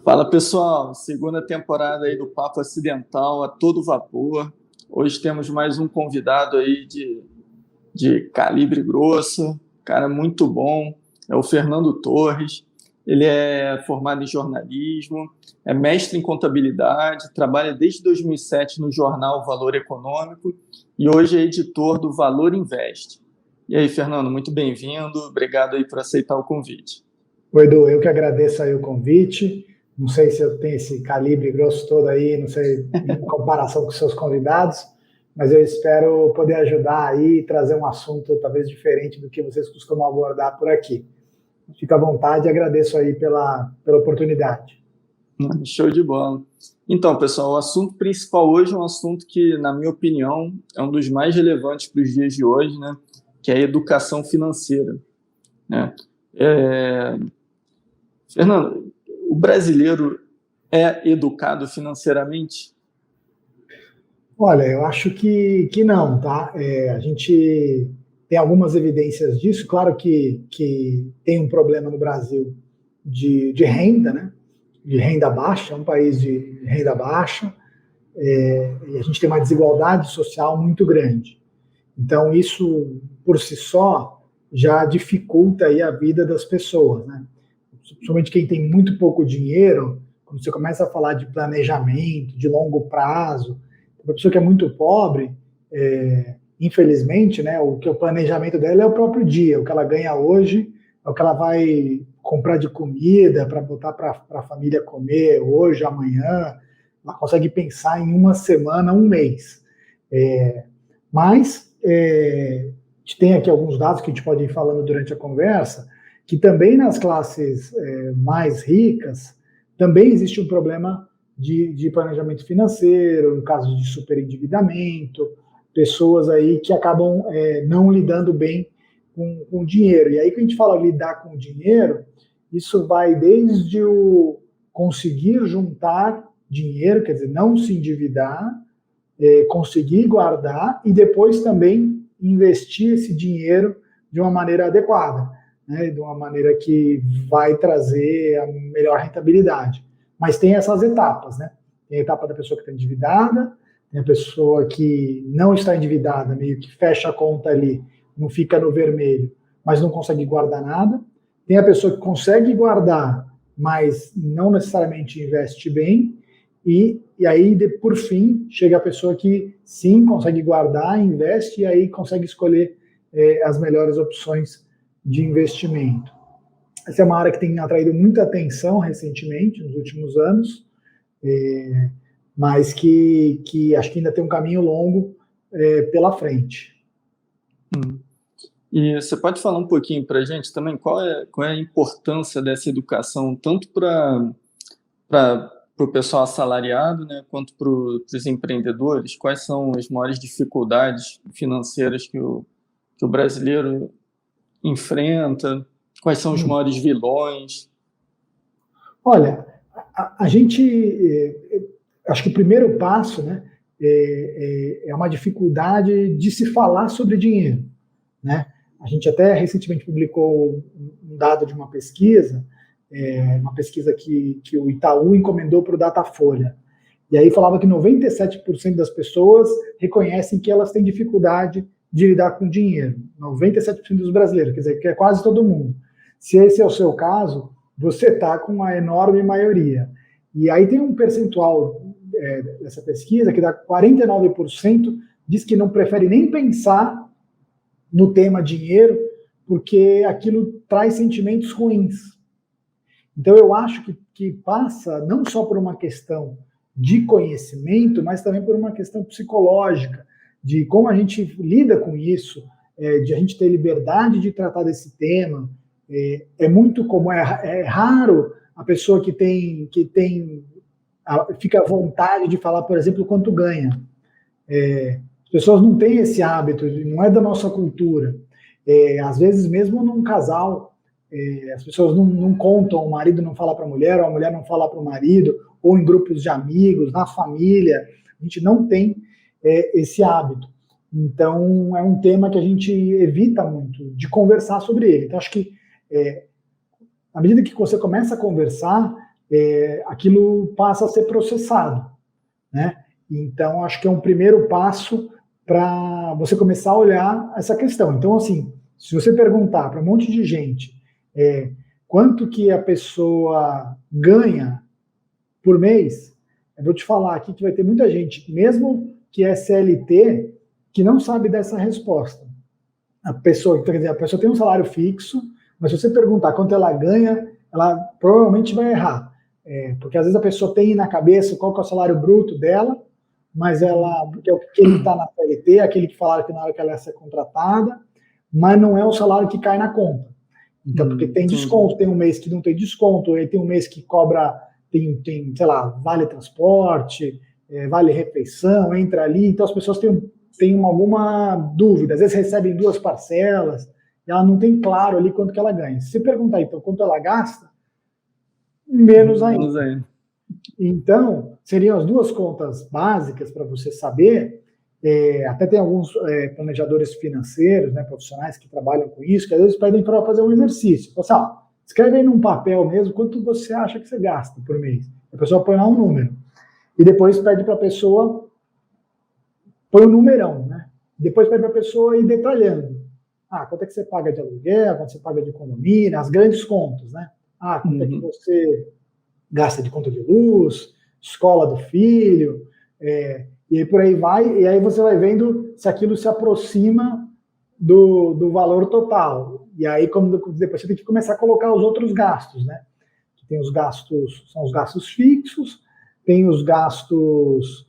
Fala pessoal, segunda temporada aí do Papo Acidental a todo vapor. Hoje temos mais um convidado aí de calibre grosso, cara muito bom, é o Fernando Torres. Ele é formado em jornalismo, é mestre em contabilidade, trabalha desde 2007 no jornal Valor Econômico e hoje é editor do Valor Invest. E aí, Fernando, muito bem-vindo, obrigado aí por aceitar o convite. Oi, Edu, eu que agradeço aí o convite. Não sei se eu tenho esse calibre grosso todo aí, não sei, em comparação com seus convidados, mas eu espero poder ajudar aí e trazer um assunto talvez diferente do que vocês costumam abordar por aqui. Fica à vontade e agradeço aí pela oportunidade. Show de bola. Então, pessoal, o assunto principal hoje é um assunto que, na minha opinião, é um dos mais relevantes para os dias de hoje, né? Que é a educação financeira, né? Fernando, o brasileiro é educado financeiramente? Olha, eu acho que não, tá? A gente tem algumas evidências disso. Claro que tem um problema no Brasil de renda, né? De renda baixa, é um país de renda baixa, e a gente tem uma desigualdade social muito grande. Então, isso, por si só, já dificulta aí a vida das pessoas, né? Principalmente quem tem muito pouco dinheiro, quando você começa a falar de planejamento, de longo prazo, uma pessoa que é muito pobre, infelizmente, né, o planejamento dela é o próprio dia, o que ela ganha hoje, é o que ela vai comprar de comida para botar para a família comer hoje, amanhã, ela consegue pensar em uma semana, um mês. Mas a gente tem aqui alguns dados que a gente pode ir falando durante a conversa, que também nas classes mais ricas, também existe um problema de planejamento financeiro, no caso de superendividamento, pessoas aí que acabam não lidando bem com o dinheiro. E aí que a gente fala lidar com o dinheiro, isso vai desde o conseguir juntar dinheiro, quer dizer, não se endividar, conseguir guardar e depois também investir esse dinheiro de uma maneira adequada, né, de uma maneira que vai trazer a melhor rentabilidade. Mas tem essas etapas, né? Tem a etapa da pessoa que está endividada, tem a pessoa que não está endividada, meio que fecha a conta ali, não fica no vermelho, mas não consegue guardar nada. Tem a pessoa que consegue guardar, mas não necessariamente investe bem. E aí, por fim, chega a pessoa que sim consegue guardar, investe e aí consegue escolher as melhores opções de investimento. Essa é uma área que tem atraído muita atenção recentemente, nos últimos anos, mas que acho que ainda tem um caminho longo pela frente. E você pode falar um pouquinho para a gente também qual é a importância dessa educação, tanto para o pessoal assalariado, né, quanto para os empreendedores? Quais são as maiores dificuldades financeiras que o brasileiro enfrenta? Quais são os maiores vilões? Olha, a gente, acho que o primeiro passo, né, é uma dificuldade de se falar sobre dinheiro, né? A gente até recentemente publicou um dado de uma pesquisa que o Itaú encomendou para o Datafolha. E aí falava que 97% das pessoas reconhecem que elas têm dificuldade de lidar com dinheiro. 97% dos brasileiros, quer dizer, que é quase todo mundo. Se esse é o seu caso, você está com uma enorme maioria. E aí tem um percentual dessa pesquisa que dá 49% diz que não prefere nem pensar no tema dinheiro, porque aquilo traz sentimentos ruins. Então eu acho que passa não só por uma questão de conhecimento, mas também por uma questão psicológica, de como a gente lida com isso, de a gente ter liberdade de tratar desse tema. É muito comum, é raro a pessoa que fica à vontade de falar, por exemplo, quanto ganha. As pessoas não têm esse hábito, não é da nossa cultura. Às vezes, mesmo num casal, as pessoas não contam, o marido não fala para a mulher, ou a mulher não fala para o marido, ou em grupos de amigos, na família, a gente não tem esse hábito. Então, é um tema que a gente evita muito de conversar sobre ele. Então, acho que à medida que você começa a conversar, aquilo passa a ser processado, né? Então, acho que é um primeiro passo para você começar a olhar essa questão. Então, assim, se você perguntar para um monte de gente quanto que a pessoa ganha por mês, eu vou te falar aqui que vai ter muita gente, mesmo que é CLT, que não sabe dessa resposta. A pessoa tem um salário fixo, mas se você perguntar quanto ela ganha, ela provavelmente vai errar. Porque às vezes a pessoa tem na cabeça qual que é o salário bruto dela, mas porque é aquele que está na CLT, aquele que falaram que na hora que ela ia ser contratada, mas não é o salário que cai na conta. Então, porque tem desconto, tem um mês que não tem desconto, aí tem um mês que cobra, tem sei lá, vale transporte, vale refeição, entra ali, então as pessoas têm alguma dúvida, às vezes recebem 2 parcelas, e ela não tem claro ali quanto que ela ganha. Se você perguntar, então, quanto ela gasta, menos ainda. Então, seriam as 2 contas básicas para você saber. Até tem alguns planejadores financeiros, né, profissionais que trabalham com isso, que às vezes pedem para fazer um exercício. Fala assim, escreve aí num papel mesmo quanto você acha que você gasta por mês. A pessoa põe lá um número. E depois pede para a pessoa, põe um numerão, né? Depois pede para a pessoa ir detalhando. Quanto é que você paga de aluguel, quanto você paga de economia, as grandes contas, né? Quanto é que você gasta de conta de luz, escola do filho, e aí por aí vai, e aí você vai vendo se aquilo se aproxima do valor total. E aí depois você tem que começar a colocar os outros gastos, né? Tem os gastos, são os gastos fixos, tem os gastos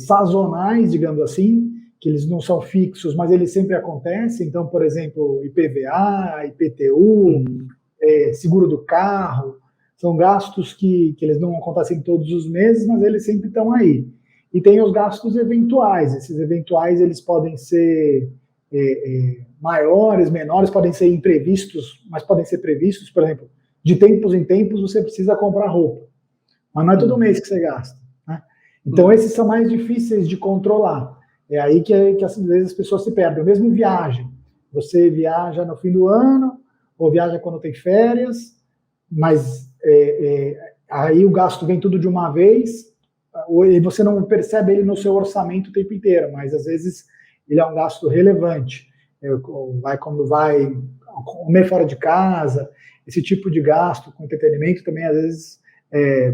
sazonais, digamos assim, que eles não são fixos, mas eles sempre acontecem. Então, por exemplo, IPVA, IPTU, seguro do carro, são gastos que eles não acontecem todos os meses, mas eles sempre estão aí. E tem os gastos eventuais. Esses eventuais eles podem ser maiores, menores, podem ser imprevistos, mas podem ser previstos. Por exemplo, de tempos em tempos você precisa comprar roupa, mas não é todo mês que você gasta, né? Então esses são mais difíceis de controlar. É aí que às vezes as pessoas se perdem. Mesmo viagem. Você viaja no fim do ano, ou viaja quando tem férias, mas aí o gasto vem tudo de uma vez, e você não percebe ele no seu orçamento o tempo inteiro, mas às vezes ele é um gasto relevante. Quando vai comer fora de casa, esse tipo de gasto com entretenimento também às vezes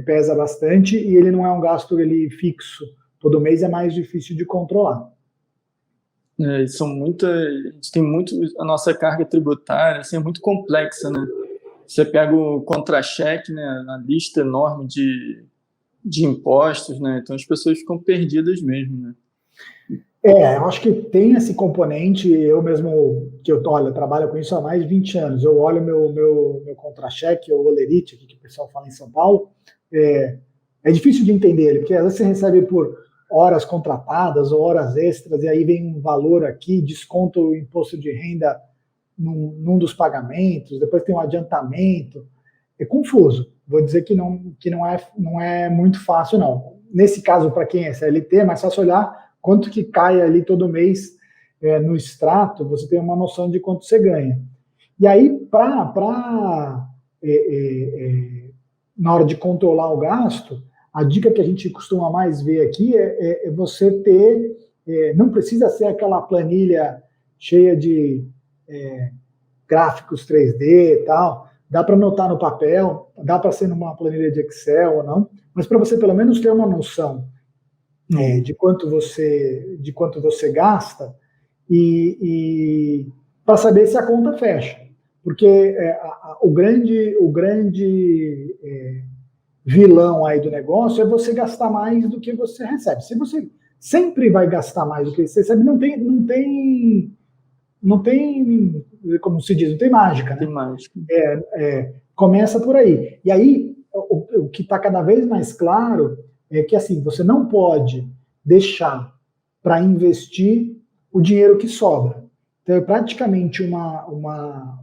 pesa bastante, e ele não é um gasto fixo. Todo mês é mais difícil de controlar. A gente tem muito, a nossa carga tributária assim, é muito complexa, né? Você pega o contra-cheque, né, a lista enorme de impostos, né? Então as pessoas ficam perdidas mesmo, né? Eu acho que tem esse componente. Eu mesmo, eu trabalho com isso há mais de 20 anos. Eu olho meu contra-cheque, o Olerite, que o pessoal fala em São Paulo. É difícil de entender ele, porque às vezes você recebe por horas contratadas ou horas extras, e aí vem um valor aqui, desconta o imposto de renda num dos pagamentos, depois tem um adiantamento. É confuso. Vou dizer que não é muito fácil, não. Nesse caso, para quem é CLT, é mais fácil olhar quanto que cai ali todo mês no extrato, você tem uma noção de quanto você ganha. E aí, na hora de controlar o gasto, a dica que a gente costuma mais ver aqui é você ter, não precisa ser aquela planilha cheia de gráficos 3D e tal, dá para anotar no papel, dá para ser numa planilha de Excel ou não, mas para você pelo menos ter uma noção de quanto você gasta e para saber se a conta fecha. Porque o grande vilão aí do negócio é você gastar mais do que você recebe. Se você sempre vai gastar mais do que você recebe, não tem, como se diz, não tem mágica, né? Tem mágica. Começa por aí. E aí, o que está cada vez mais claro é que assim, você não pode deixar para investir o dinheiro que sobra. Então, é praticamente uma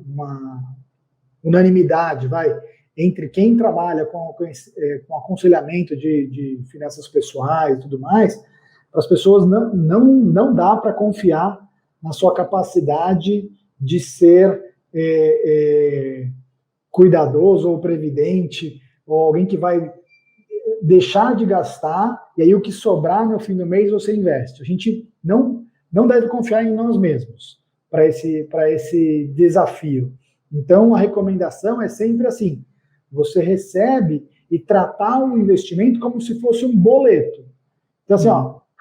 unanimidade, entre quem trabalha com aconselhamento de finanças pessoais e tudo mais, para as pessoas não dá para confiar na sua capacidade de ser cuidadoso ou previdente ou alguém que vai deixar de gastar, e aí o que sobrar no fim do mês você investe. A gente não deve confiar em nós mesmos para esse desafio. Então, a recomendação é sempre assim, você recebe e tratar o investimento como se fosse um boleto. Então, assim,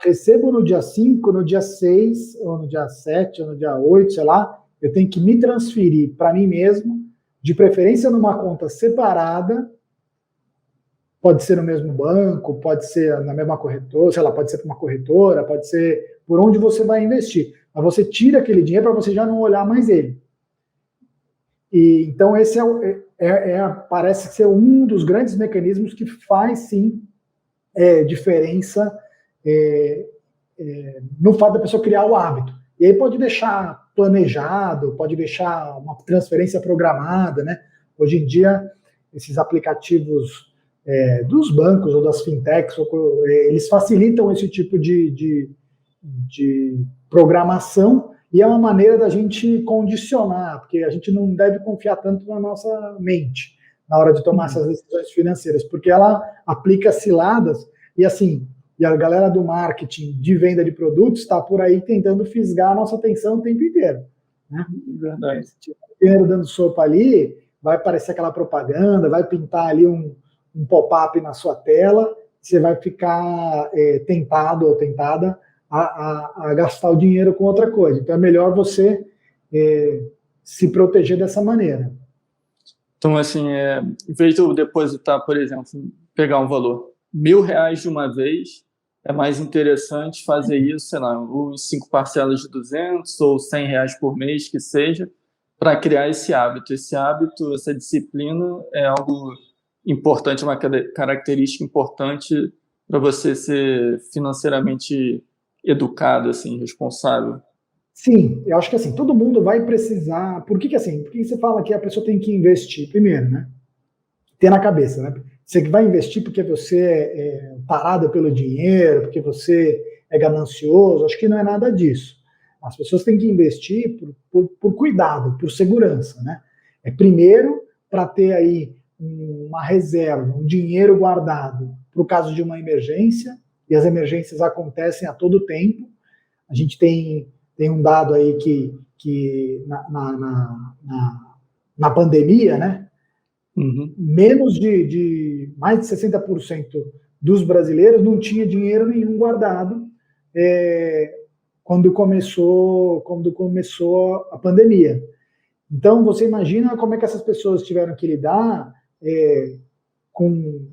recebo no dia 5, no dia 6, ou no dia 7, ou no dia 8, sei lá, eu tenho que me transferir para mim mesmo, de preferência numa conta separada, pode ser no mesmo banco, pode ser na mesma corretora, sei lá, pode ser para uma corretora, pode ser por onde você vai investir. Mas você tira aquele dinheiro para você já não olhar mais ele. E, então, esse parece ser um dos grandes mecanismos que faz, sim, diferença no fato da pessoa criar o hábito. E aí pode deixar planejado, pode deixar uma transferência programada, né? Hoje em dia, esses aplicativos dos bancos ou das fintechs, eles facilitam esse tipo de programação, e é uma maneira da gente condicionar, porque a gente não deve confiar tanto na nossa mente na hora de tomar essas decisões financeiras, porque ela aplica ciladas, e assim, e a galera do marketing de venda de produtos está por aí tentando fisgar a nossa atenção o tempo inteiro. Né? Verdade. Se tiver dinheiro dando sopa ali, vai aparecer aquela propaganda, vai pintar ali um pop-up na sua tela, você vai ficar tentado ou tentada a gastar o dinheiro com outra coisa. Então é melhor você se proteger dessa maneira. Então, assim, em vez de eu depositar, por exemplo, pegar um valor R$1.000 de uma vez, é mais interessante fazer isso, sei lá, ou em 5 parcelas de 200 ou R$100 por mês, que seja, para criar esse hábito. Esse hábito, essa disciplina é algo importante, uma característica importante para você ser financeiramente educado, assim, responsável. Sim, eu acho que assim, todo mundo vai precisar. Por que você fala que a pessoa tem que investir? Primeiro, né? Ter na cabeça, né? Você vai investir porque você é parado pelo dinheiro, porque você é ganancioso. Acho que não é nada disso. As pessoas têm que investir por cuidado, por segurança, né? Primeiro, para ter aí uma reserva, um dinheiro guardado para o caso de uma emergência, e as emergências acontecem a todo tempo. A gente tem um dado aí que na pandemia, né? Menos de mais de 60% dos brasileiros não tinha dinheiro nenhum guardado quando começou a pandemia. Então, você imagina como é que essas pessoas tiveram que lidar com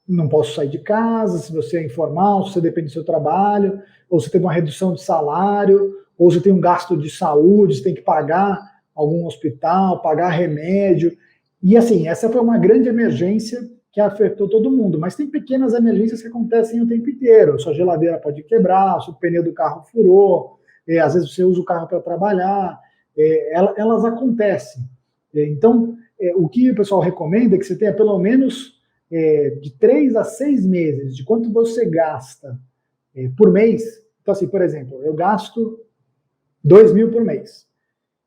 não posso sair de casa, se você é informal, se você depende do seu trabalho, ou você teve uma redução de salário, ou você tem um gasto de saúde, você tem que pagar algum hospital, pagar remédio. E assim, essa foi uma grande emergência que afetou todo mundo, mas tem pequenas emergências que acontecem o tempo inteiro. Sua geladeira pode quebrar, o pneu do carro furou, às vezes você usa o carro para trabalhar, elas acontecem. Então, o que o pessoal recomenda é que você tenha pelo menos de 3 a 6 meses de quanto você gasta por mês. Então, assim, por exemplo, eu gasto 2.000 por mês.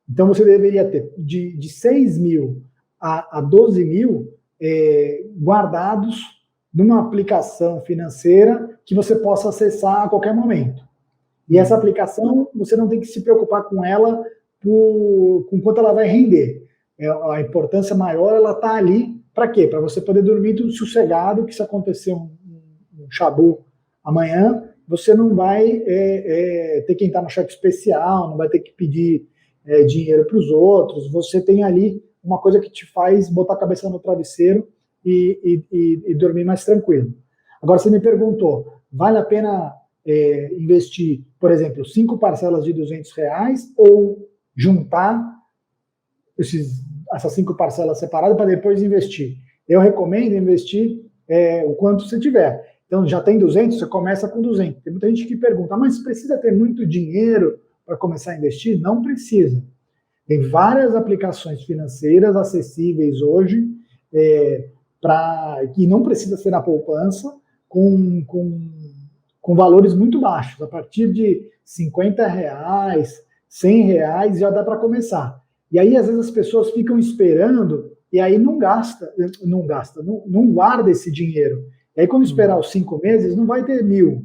Então, você deveria ter de 6.000 a 12.000 guardados numa aplicação financeira que você possa acessar a qualquer momento. E essa aplicação, você não tem que se preocupar com ela com quanto ela vai render. A importância maior, ela está ali para quê? Para você poder dormir tudo sossegado, que se acontecer um chabu amanhã, você não vai ter que entrar no cheque especial, não vai ter que pedir dinheiro para os outros, você tem ali uma coisa que te faz botar a cabeça no travesseiro e dormir mais tranquilo. Agora, você me perguntou, vale a pena investir, por exemplo, 5 parcelas de R$200 ou juntar essas 5 parcelas separadas para depois investir? Eu recomendo investir o quanto você tiver. Então, já tem 200, você começa com 200. Tem muita gente que pergunta, mas precisa ter muito dinheiro para começar a investir? Não precisa. Tem várias aplicações financeiras acessíveis hoje que não precisa ser na poupança, com valores muito baixos. A partir de R$50, R$100 já dá para começar. E aí, às vezes, as pessoas ficam esperando e aí não guarda esse dinheiro. E aí quando esperar os 5 meses, não vai ter 1.000,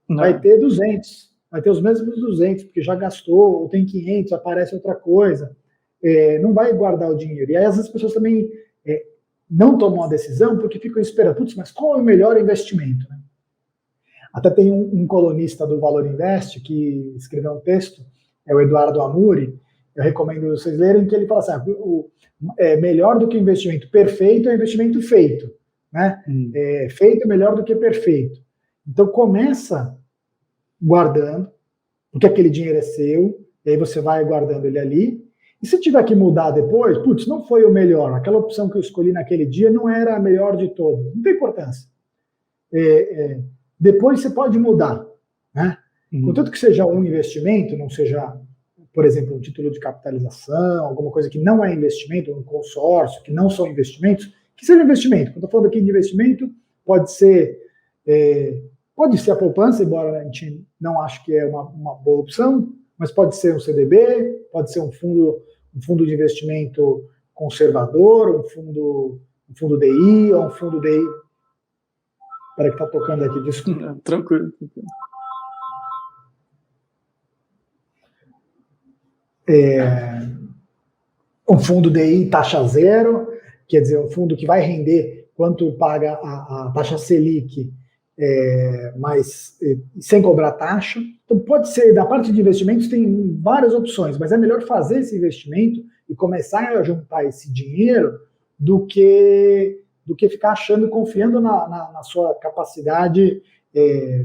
vai ter 200, vai ter os mesmos 200, porque já gastou, ou tem 500, aparece outra coisa, não vai guardar o dinheiro. E aí às vezes as pessoas também não tomam a decisão porque ficam esperando, putz, mas qual é o melhor investimento? Né? Até tem um colunista do Valor Invest que escreveu um texto, é o Eduardo Amuri, eu recomendo vocês lerem, que ele fala assim, melhor do que investimento perfeito é investimento feito. Né? Feito é melhor do que perfeito. Então começa guardando, porque aquele dinheiro é seu, e aí você vai guardando ele ali, e se tiver que mudar depois, putz, não foi o melhor, aquela opção que eu escolhi naquele dia não era a melhor de todas, não tem importância. Depois você pode mudar, né? Contanto que seja um investimento, não seja, por exemplo, um título de capitalização, alguma coisa que não é investimento, um consórcio, que não são investimentos, que seja investimento. Quando eu estou falando aqui de investimento, pode ser a poupança, embora a gente não ache que é uma boa opção, mas pode ser um CDB, pode ser um fundo de investimento conservador, um fundo DI, ou um fundo DI. Espera que está tocando aqui, desculpa. Tranquilo. Um fundo DI taxa zero, quer dizer, um fundo que vai render quanto paga a taxa Selic, mas sem cobrar taxa. Então pode ser, da parte de investimentos tem várias opções, mas é melhor fazer esse investimento e começar a juntar esse dinheiro do que ficar achando, confiando na sua capacidade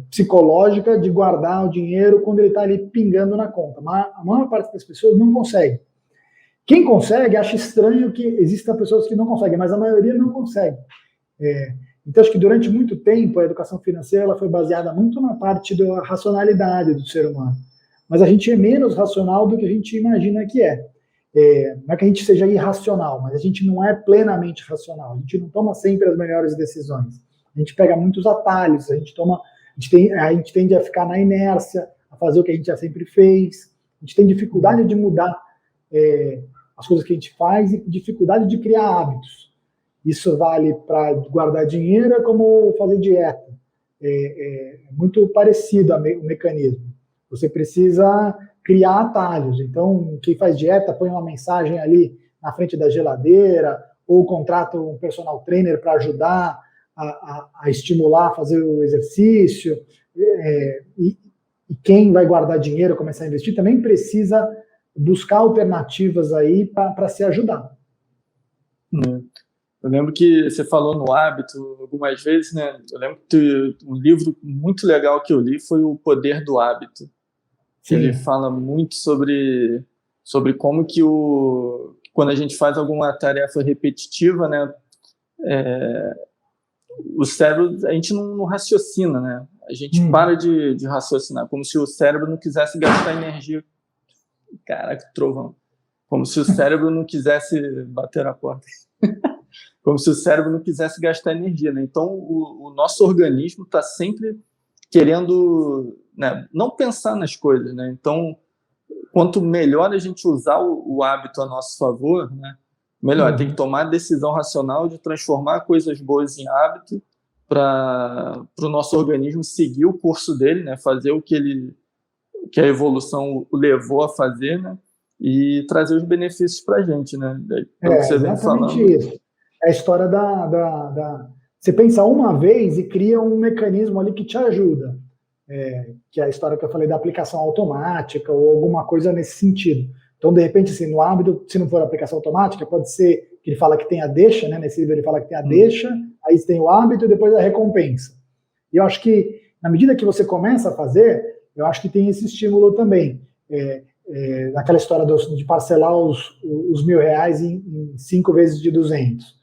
psicológica de guardar o dinheiro quando ele está ali pingando na conta. Mas a maior parte das pessoas não consegue. Quem consegue acha estranho que existam pessoas que não conseguem, mas a maioria não consegue. Então, acho que durante muito tempo a educação financeira ela foi baseada muito na parte da racionalidade do ser humano. Mas a gente é menos racional do que a gente imagina que é. Não é que a gente seja irracional, mas a gente não é plenamente racional. A gente não toma sempre as melhores decisões. A gente pega muitos atalhos, a gente tende a ficar na inércia, a fazer o que a gente já sempre fez. A gente tem dificuldade de mudar as coisas que a gente faz e dificuldade de criar hábitos. Isso vale para guardar dinheiro, é como fazer dieta. É muito parecido o mecanismo. Você precisa criar atalhos. Então, quem faz dieta põe uma mensagem ali na frente da geladeira, ou contrata um personal trainer para ajudar a estimular a fazer o exercício. E quem vai guardar dinheiro, começar a investir, também precisa buscar alternativas aí para se ajudar. Eu lembro que você falou no hábito algumas vezes, né? Eu lembro que um livro muito legal que eu li foi O Poder do Hábito. Sim. Ele fala muito sobre como que quando a gente faz alguma tarefa repetitiva, né? O cérebro, a gente não raciocina, né? A gente para de raciocinar, como se o cérebro não quisesse gastar energia. Caraca, trovão. Como se o cérebro não quisesse bater na porta. Como se o cérebro não quisesse gastar energia, né? Então, o nosso organismo está sempre querendo, né, não pensar nas coisas, né? Então, quanto melhor a gente usar o hábito a nosso favor, né, melhor. Tem que tomar a decisão racional de transformar coisas boas em hábito para o nosso organismo seguir o curso dele, né, fazer o que a evolução o levou a fazer, né, e trazer os benefícios para a gente, né? Pelo que você vem falando. Isso. É a história você pensa uma vez e cria um mecanismo ali que te ajuda. Que é a história que eu falei da aplicação automática ou alguma coisa nesse sentido. Então, de repente, assim, no hábito, se não for aplicação automática, pode ser que ele fala que tem a deixa, né? Nesse livro ele fala que tem a deixa, aí você tem o hábito e depois a recompensa. E eu acho que, na medida que você começa a fazer, eu acho que tem esse estímulo também. Naquela história de parcelar os R$1.000 em 5 vezes de 200.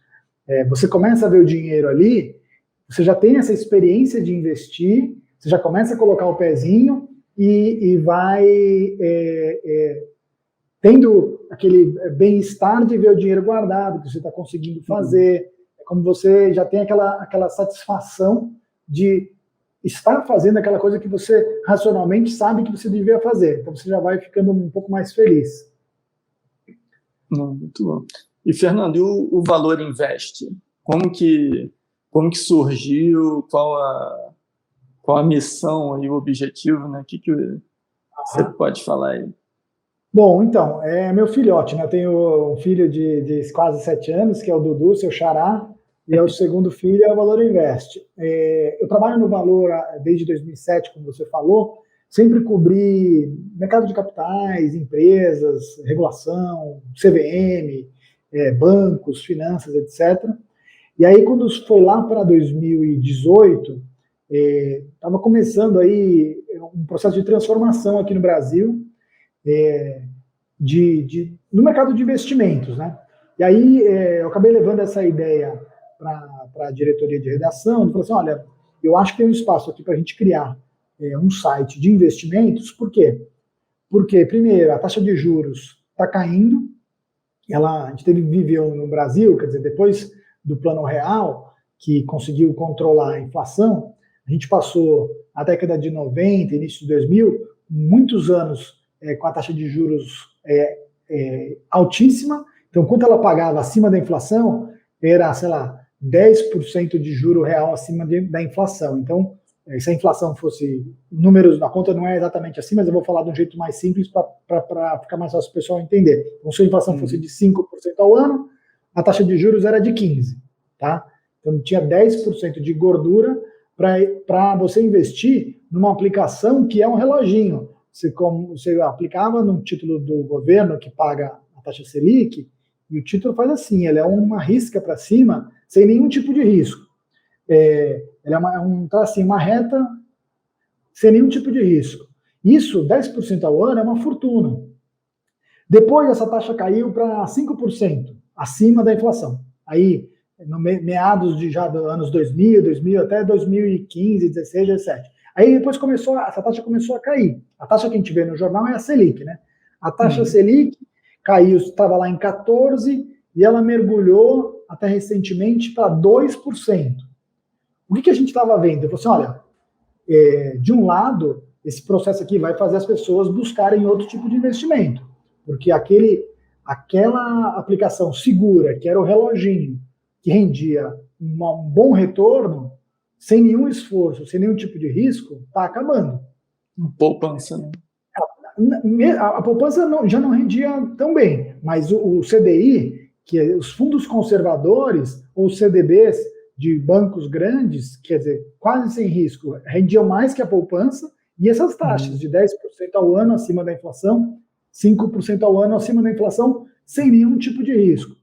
Você começa a ver o dinheiro ali, você já tem essa experiência de investir, você já começa a colocar o pezinho e vai tendo aquele bem-estar de ver o dinheiro guardado, que você está conseguindo fazer. É como você já tem aquela satisfação de estar fazendo aquela coisa que você racionalmente sabe que você devia fazer. Então você já vai ficando um pouco mais feliz. Muito bom. E Fernando, e o Valor Invest? Como que surgiu? Qual a missão e o objetivo, né? O que você pode falar aí? Bom, então, é meu filhote, né? Eu tenho um filho de quase 7 anos, que é o Dudu, seu xará, e é o segundo filho, é o Valor Invest. Eu trabalho no Valor desde 2007, como você falou, sempre cobri mercado de capitais, empresas, regulação, CVM, bancos, finanças, etc. E aí, quando foi lá para 2018, estava começando aí um processo de transformação aqui no Brasil, no mercado de investimentos, né? E aí eu acabei levando essa ideia para a diretoria de redação, e falei assim, olha, eu acho que tem um espaço aqui para a gente criar um site de investimentos. Por quê? Porque, primeiro, a taxa de juros está caindo, a gente viveu no Brasil, quer dizer, depois do Plano Real, que conseguiu controlar a inflação, a gente passou a década de 90, início de 2000, muitos anos com a taxa de juros altíssima. Então, quanto ela pagava acima da inflação, era, sei lá, 10% de juro real acima da inflação. Então, se a inflação fosse, números na conta não é exatamente assim, mas eu vou falar de um jeito mais simples para ficar mais fácil o pessoal entender. Então, se a inflação fosse de 5% ao ano, a taxa de juros era de 15%, tá? Então, tinha 10% de gordura para você investir numa aplicação que é um reloginho. Você aplicava num título do governo que paga a taxa Selic, e o título faz assim, ele é uma risca para cima, sem nenhum tipo de risco. Ele é uma reta sem nenhum tipo de risco. Isso, 10% ao ano, é uma fortuna. Depois, essa taxa caiu para 5%, acima da inflação. Aí, no meados dos anos 2000 até 2015, 16, 17. Aí depois essa taxa começou a cair. A taxa que a gente vê no jornal é a Selic, né? A taxa Selic caiu, estava lá em 14% e ela mergulhou até recentemente para 2%. O que a gente estava vendo? Eu falei assim, olha, de um lado, esse processo aqui vai fazer as pessoas buscarem outro tipo de investimento, porque aquela aplicação segura, que era o reloginho, que rendia um bom retorno, sem nenhum esforço, sem nenhum tipo de risco, está acabando. Poupança, né? A poupança já não rendia tão bem, mas o CDI, que é os fundos conservadores, ou CDBs de bancos grandes, quer dizer, quase sem risco, rendiam mais que a poupança, e essas taxas de 10% ao ano acima da inflação, 5% ao ano acima da inflação, sem nenhum tipo de risco.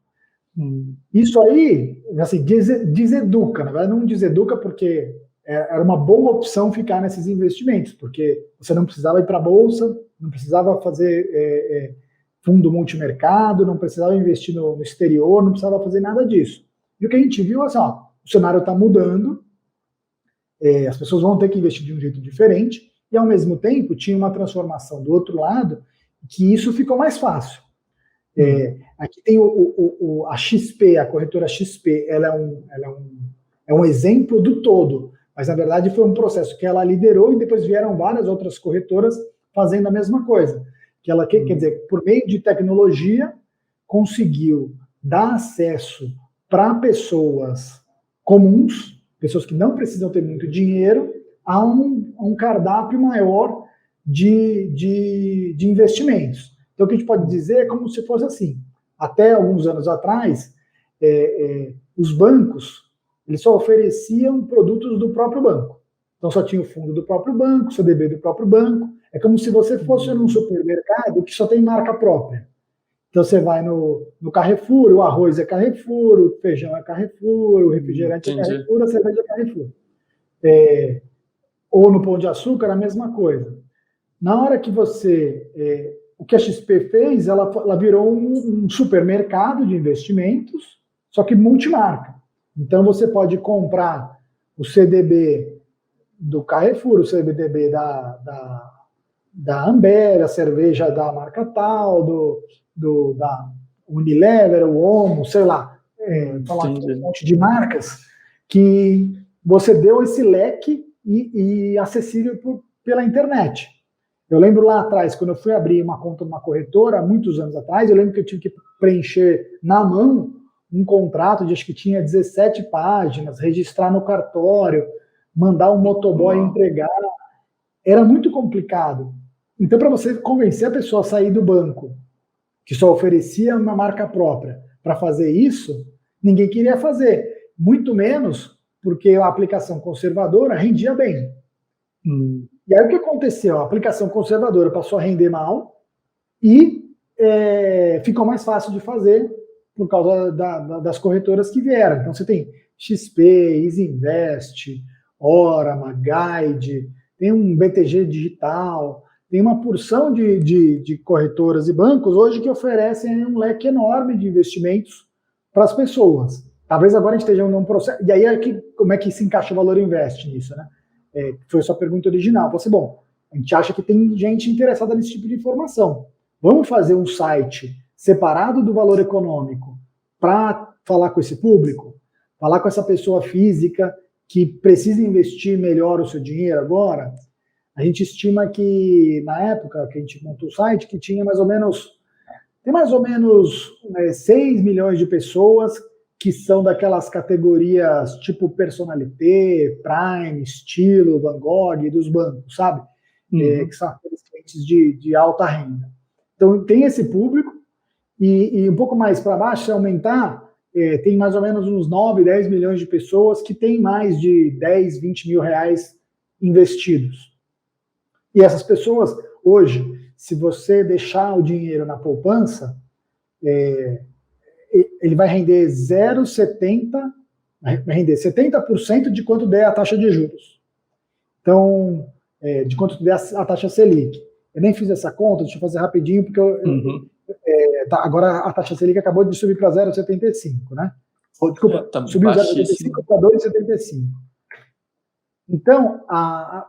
Isso aí, assim, deseduca, na verdade não deseduca porque era uma boa opção ficar nesses investimentos, porque você não precisava ir para a bolsa, não precisava fazer fundo multimercado, não precisava investir no exterior, não precisava fazer nada disso. E o que a gente viu é assim, ó, o cenário está mudando, as pessoas vão ter que investir de um jeito diferente, e ao mesmo tempo tinha uma transformação do outro lado, que isso ficou mais fácil. Aqui tem a XP, a corretora XP, ela é um exemplo do todo, mas na verdade foi um processo que ela liderou e depois vieram várias outras corretoras fazendo a mesma coisa. Que ela, quer dizer, por meio de tecnologia, conseguiu dar acesso para pessoas comuns, pessoas que não precisam ter muito dinheiro, a um cardápio maior de investimentos. Então, o que a gente pode dizer é como se fosse assim. Até alguns anos atrás, os bancos eles só ofereciam produtos do próprio banco. Então, só tinha o fundo do próprio banco, o CDB do próprio banco. É como se você fosse num supermercado que só tem marca própria. Então, você vai no Carrefour, o arroz é Carrefour, o feijão é Carrefour, o refrigerante é Carrefour, a cerveja é Carrefour. Ou no Pão de Açúcar, a mesma coisa. Na hora que o que a XP fez, ela virou um supermercado de investimentos, só que multimarca. Então, você pode comprar o CDB do Carrefour, o CDB da Ambev, a cerveja da marca tal, da Unilever, o Omo, sei lá, um monte de marcas, que você deu esse leque e acessível pela internet. Eu lembro lá atrás, quando eu fui abrir uma conta numa corretora, muitos anos atrás, eu lembro que eu tive que preencher na mão um contrato de acho que tinha 17 páginas, registrar no cartório, mandar um motoboy entregar. Era muito complicado. Então, para você convencer a pessoa a sair do banco, que só oferecia uma marca própria, para fazer isso, ninguém queria fazer. Muito menos porque a aplicação conservadora rendia bem. E aí o que aconteceu? A aplicação conservadora passou a render mal e ficou mais fácil de fazer por causa das corretoras que vieram. Então você tem XP, Easy Invest, Orama, Guide, tem um BTG Digital, tem uma porção de corretoras e bancos hoje que oferecem um leque enorme de investimentos para as pessoas. Talvez agora a gente esteja num processo... E aí, como é que se encaixa o Valor Invest nisso, né? Foi a sua pergunta original. Você, bom, a gente acha que tem gente interessada nesse tipo de informação. Vamos fazer um site separado do valor econômico para falar com esse público? Falar com essa pessoa física que precisa investir melhor o seu dinheiro agora? A gente estima que, na época que a gente montou o site, que tinha mais ou menos 6 milhões de pessoas que são daquelas categorias tipo personalité, Prime, Estilo, Van Gogh, dos bancos, sabe? Que são aqueles clientes de alta renda. Então, tem esse público, e um pouco mais para baixo, se aumentar, tem mais ou menos uns 9, 10 milhões de pessoas que têm mais de 10, 20 mil reais investidos. E essas pessoas, hoje, se você deixar o dinheiro na poupança, ele vai render 0,70%, vai render 70% de quanto der a taxa de juros. Então, de quanto der a taxa Selic. Eu nem fiz essa conta, deixa eu fazer rapidinho, porque agora a taxa Selic acabou de subir para 0,75, né? Desculpa, subiu 0,75 para 2,75. Então,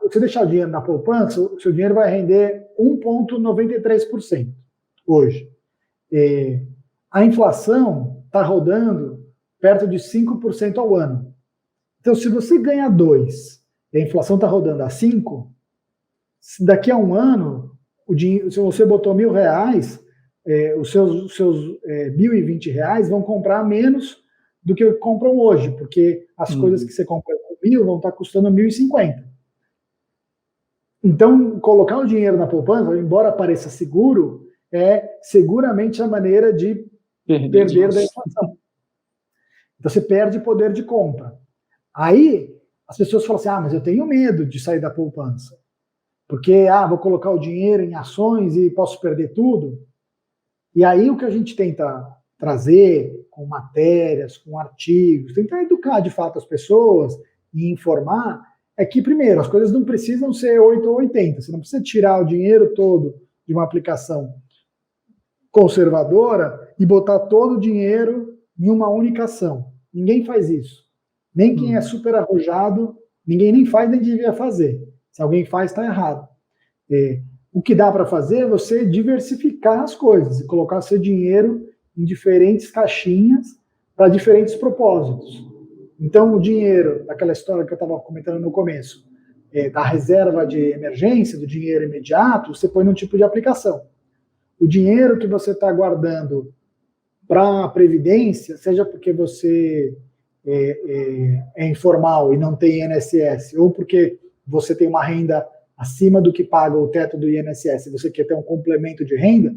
se você deixar o dinheiro na poupança, o seu dinheiro vai render 1,93% hoje. A inflação está rodando perto de 5% ao ano. Então, se você ganha 2 e a inflação está rodando a 5, daqui a um ano, se você botou R$1.000, os seus R$1.020 vão comprar menos do que compram hoje, porque as coisas que você compra com 1.000 vão estar custando 1.050. Então, colocar o dinheiro na poupança, embora pareça seguro, é seguramente a maneira de perder da inflação. Então, você perde poder de compra. Aí, as pessoas falam assim, mas eu tenho medo de sair da poupança, porque, vou colocar o dinheiro em ações e posso perder tudo. E aí, o que a gente tenta trazer com matérias, com artigos, tentar educar, de fato, as pessoas e informar, é que, primeiro, as coisas não precisam ser 8 ou 80. Você não precisa tirar o dinheiro todo de uma aplicação conservadora e botar todo o dinheiro em uma única ação. Ninguém faz isso. Nem quem é super arrojado, ninguém nem faz, nem devia fazer. Se alguém faz, está errado. O que dá para fazer é você diversificar as coisas e colocar seu dinheiro em diferentes caixinhas para diferentes propósitos. Então, o dinheiro, daquela história que eu estava comentando no começo, da reserva de emergência, do dinheiro imediato, você põe num tipo de aplicação. O dinheiro que você está guardando para a Previdência, seja porque você é informal e não tem INSS, ou porque você tem uma renda acima do que paga o teto do INSS, e você quer ter um complemento de renda,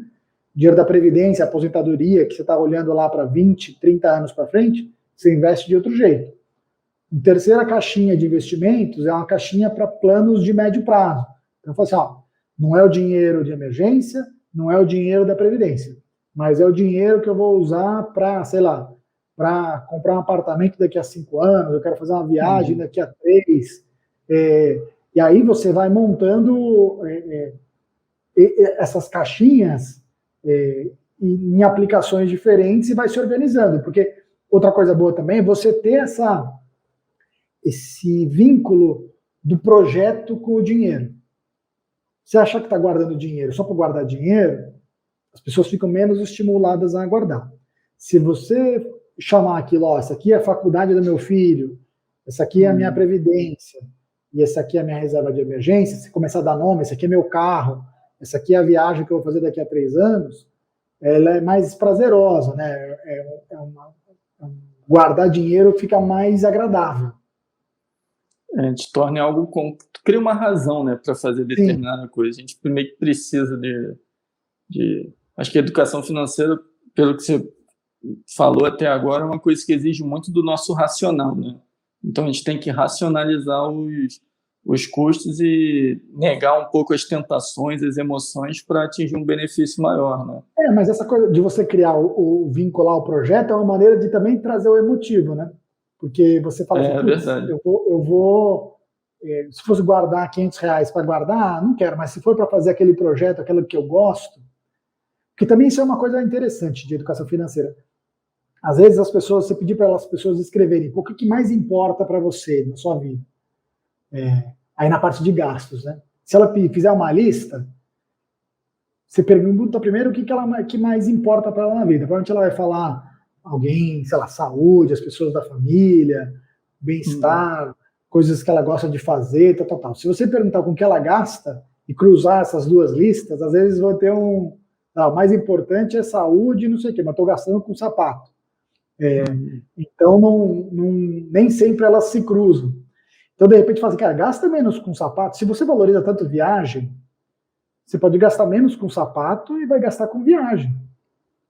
dinheiro da Previdência, aposentadoria, que você está olhando lá para 20, 30 anos para frente, você investe de outro jeito. A terceira caixinha de investimentos é uma caixinha para planos de médio prazo. Então, eu falo assim, não é o dinheiro de emergência, não é o dinheiro da Previdência, mas é o dinheiro que eu vou usar para, sei lá, para comprar um apartamento daqui a 5 anos, eu quero fazer uma viagem daqui a 3. E aí você vai montando essas caixinhas em aplicações diferentes e vai se organizando, porque outra coisa boa também é você ter esse vínculo do projeto com o dinheiro. Você achar que está guardando dinheiro só para guardar dinheiro, as pessoas ficam menos estimuladas a guardar. Se você chamar aquilo, essa aqui é a faculdade do meu filho, essa aqui é a minha previdência, e essa aqui é a minha reserva de emergência, se começar a dar nome, esse aqui é meu carro, essa aqui é a viagem que eu vou fazer daqui a 3 anos, ela é mais prazerosa, né? Guardar dinheiro fica mais agradável. A gente torna em algo cria uma razão, né, para fazer determinada coisa. A gente primeiro precisa acho que a educação financeira, pelo que você falou até agora, é uma coisa que exige muito do nosso racional, né? Então a gente tem que racionalizar os custos e negar um pouco as tentações, as emoções para atingir um benefício maior, né? Mas essa coisa de você criar vincular o projeto é uma maneira de também trazer o emotivo, né? Porque você fala assim, verdade. eu vou se fosse guardar R$500 para guardar, não quero, mas se for para fazer aquele projeto, aquilo que eu gosto, porque também isso é uma coisa interessante de educação financeira. Às vezes você pedir para as pessoas escreverem o que mais importa para você na sua vida. Aí na parte de gastos, né? Se ela fizer uma lista, você pergunta primeiro o que mais importa para ela na vida. Provavelmente ela vai falar alguém, sei lá, saúde, as pessoas da família, bem-estar, coisas que ela gosta de fazer, tal. Se você perguntar com o que ela gasta e cruzar essas duas listas, às vezes vai ter o mais importante é saúde, não sei o quê, mas estou gastando com sapato. Então, nem sempre elas se cruzam. Então, de repente, fala assim, cara, gasta menos com sapato. Se você valoriza tanto viagem, você pode gastar menos com sapato e vai gastar com viagem.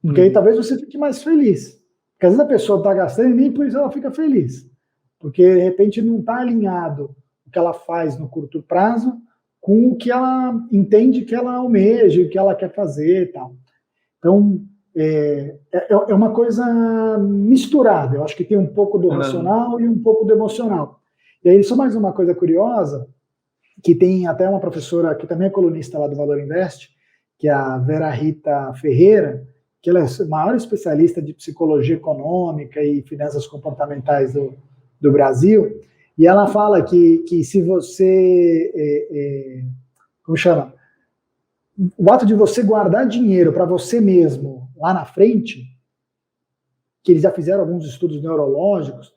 Porque aí talvez você fique mais feliz. Porque às vezes a pessoa está gastando e nem por isso ela fica feliz. Porque, de repente, não está alinhado o que ela faz no curto prazo com o que ela entende que ela almeja, o que ela quer fazer e tal. Então, é uma coisa misturada. Eu acho que tem um pouco do racional e um pouco do emocional. E aí, só mais uma coisa curiosa, que tem até uma professora que também é colunista lá do Valor Invest, que é a Vera Rita Ferreira, que ela é a maior especialista de psicologia econômica e finanças comportamentais do Brasil, e ela fala que se você, como chama? O ato de você guardar dinheiro para você mesmo lá na frente, que eles já fizeram alguns estudos neurológicos,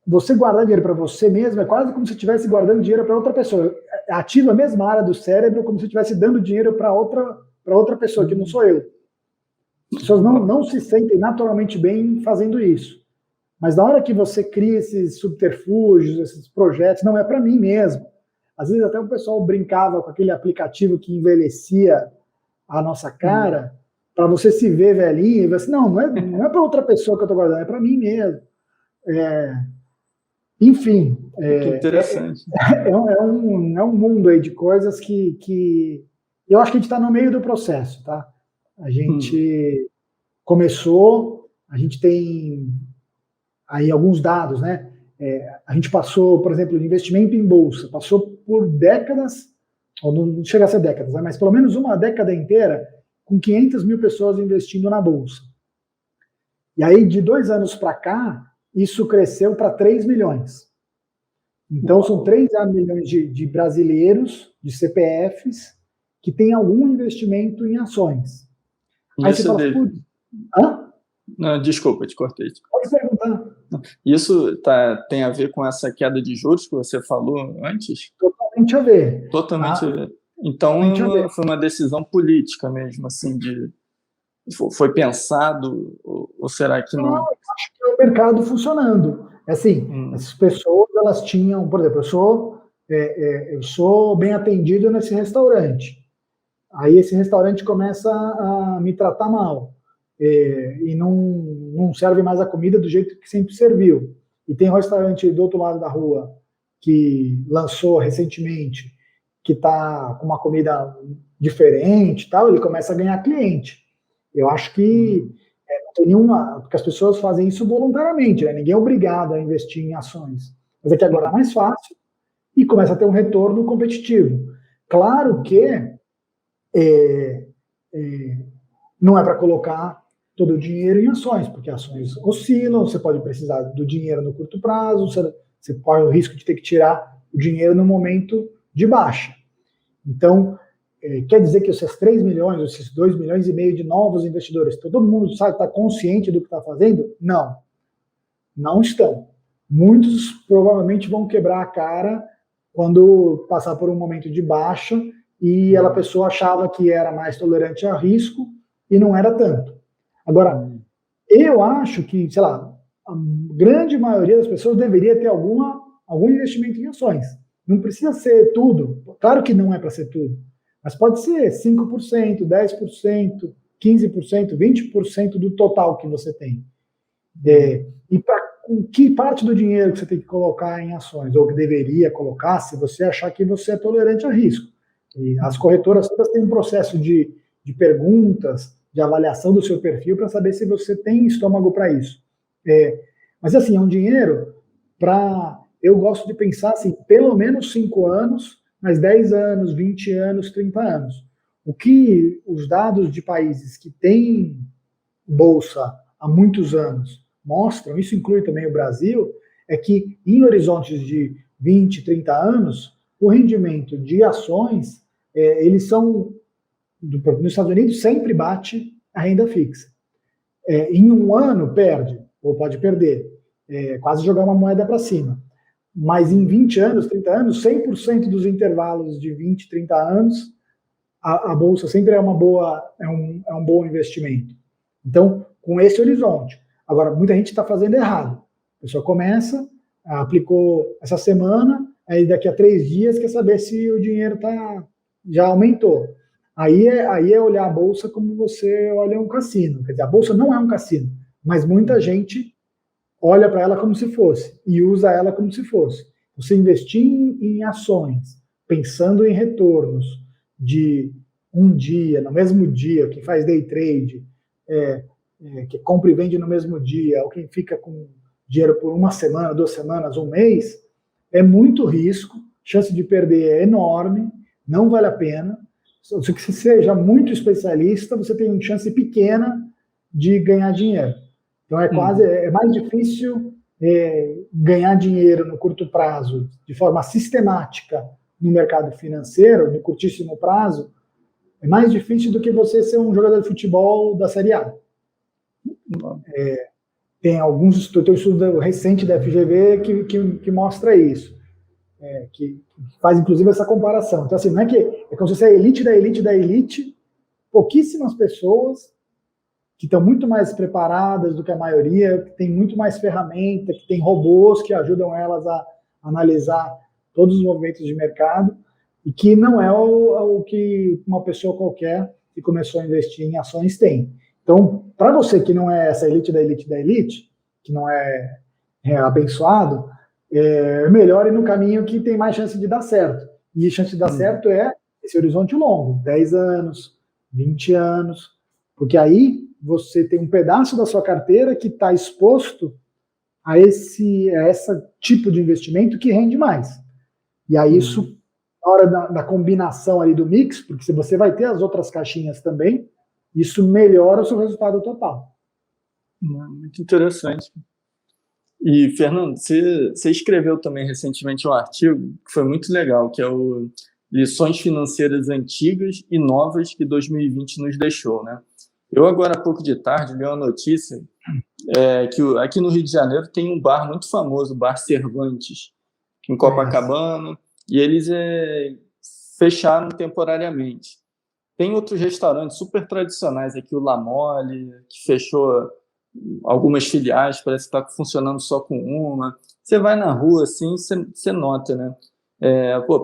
você guardar dinheiro para você mesmo é quase como se estivesse guardando dinheiro para outra pessoa. Ativa a mesma área do cérebro como se estivesse dando dinheiro para outra pessoa, que não sou eu. As pessoas não se sentem naturalmente bem fazendo isso. Mas na hora que você cria esses subterfúgios, esses projetos, não é para mim mesmo. Às vezes até o pessoal brincava com aquele aplicativo que envelhecia a nossa cara, para você se ver velhinho, e você assim, não é para outra pessoa que eu estou guardando, é para mim mesmo. Enfim, que interessante. É um mundo aí de coisas que eu acho que a gente está no meio do processo, tá? A gente começou, a gente tem aí alguns dados, né? A gente passou, por exemplo, de investimento em bolsa, passou por décadas, ou não chega a ser décadas, né? Mas pelo menos uma década inteira, com 500 mil pessoas investindo na bolsa. E aí, de 2 anos para cá, isso cresceu para 3 milhões. Então, são 3 milhões de brasileiros, de CPFs, que têm algum investimento em ações. Aí você fala, hã? Não, desculpa, te cortei. Pode perguntar. Isso tem a ver com essa queda de juros que você falou antes? Totalmente a ver. Totalmente a ver. Então, foi uma decisão política mesmo, assim, foi pensado, ou será que não? Não, eu acho que é o mercado funcionando. Assim, essas pessoas, elas tinham, por exemplo, eu sou bem atendido nesse restaurante. Aí esse restaurante começa a me tratar mal. E não serve mais a comida do jeito que sempre serviu. E tem um restaurante do outro lado da rua que lançou recentemente, que está com uma comida diferente e tal, ele começa a ganhar cliente. Eu acho que não tem nenhuma, porque as pessoas fazem isso voluntariamente, né? Ninguém é obrigado a investir em ações. Mas é que agora é mais fácil e começa a ter um retorno competitivo. Claro que não é para colocar todo o dinheiro em ações, porque ações oscilam, você pode precisar do dinheiro no curto prazo, você corre o risco de ter que tirar o dinheiro no momento de baixa. Então, quer dizer que esses 3 milhões, esses 2 milhões e meio de novos investidores, todo mundo está consciente do que está fazendo? Não. Não estão. Muitos provavelmente vão quebrar a cara quando passar por um momento de baixa e a pessoa achava que era mais tolerante a risco e não era tanto. Agora, eu acho que, sei lá, a grande maioria das pessoas deveria ter algum investimento em ações. Não precisa ser tudo. Claro que não é para ser tudo. Mas pode ser 5%, 10%, 15%, 20% do total que você tem. E para que parte do dinheiro que você tem que colocar em ações, ou que deveria colocar, se você achar que você é tolerante a risco. E as corretoras todas têm um processo de perguntas, de avaliação do seu perfil para saber se você tem estômago para isso. Mas assim, é um dinheiro para... Eu gosto de pensar assim, pelo menos 5 anos, mas 10 anos, 20 anos, 30 anos. O que os dados de países que têm bolsa há muitos anos mostram, isso inclui também o Brasil, é que em horizontes de 20, 30 anos, o rendimento de ações, eles são, nos Estados Unidos, sempre bate a renda fixa. Em um ano, perde, ou pode perder, quase jogar uma moeda para cima. Mas em 20 anos, 30 anos, 100% dos intervalos de 20, 30 anos, a bolsa sempre é um bom investimento. Então, com esse horizonte. Agora, muita gente está fazendo errado. A pessoa começa, aplicou essa semana, aí daqui a 3 dias quer saber se o dinheiro já aumentou. Aí é olhar a bolsa como você olha um cassino. Quer dizer, a bolsa não é um cassino, mas muita gente olha para ela como se fosse e usa ela como se fosse. Você investir em ações, pensando em retornos de um dia, no mesmo dia, quem faz day trade, que compra e vende no mesmo dia, ou quem fica com dinheiro por 1 semana, 2 semanas, 1 mês, é muito risco, chance de perder é enorme, não vale a pena. Se você seja muito especialista, você tem uma chance pequena de ganhar dinheiro. Então é mais difícil ganhar dinheiro no curto prazo de forma sistemática no mercado financeiro, no curtíssimo prazo, é mais difícil do que você ser um jogador de futebol da Série A. Tem um estudo recente da FGV que mostra isso, que faz inclusive essa comparação. Então, assim, não é que é como se fosse a elite da elite da elite, pouquíssimas pessoas que estão muito mais preparadas do que a maioria, que tem muito mais ferramenta, que tem robôs que ajudam elas a analisar todos os movimentos de mercado, e que não é o que uma pessoa qualquer que começou a investir em ações tem. Então, para você que não é essa elite da elite da elite, que não é abençoado, é melhor ir no caminho que tem mais chance de dar certo. E a chance de dar certo é esse horizonte longo, 10 anos, 20 anos, porque aí você tem um pedaço da sua carteira que está exposto a esse tipo de investimento que rende mais. E aí isso, na hora da combinação ali do mix, porque se você vai ter as outras caixinhas também, isso melhora o seu resultado total. Muito interessante. E, Fernando, você escreveu também recentemente um artigo que foi muito legal, que é o Lições Financeiras Antigas e Novas que 2020 nos deixou, né? Eu, agora há pouco de tarde, li uma notícia que aqui no Rio de Janeiro tem um bar muito famoso, o Bar Cervantes, em Copacabana, e eles fecharam temporariamente. Tem outros restaurantes super tradicionais aqui, o La Mole, que fechou algumas filiais, parece que está funcionando só com uma. Você vai na rua, assim, você nota, né?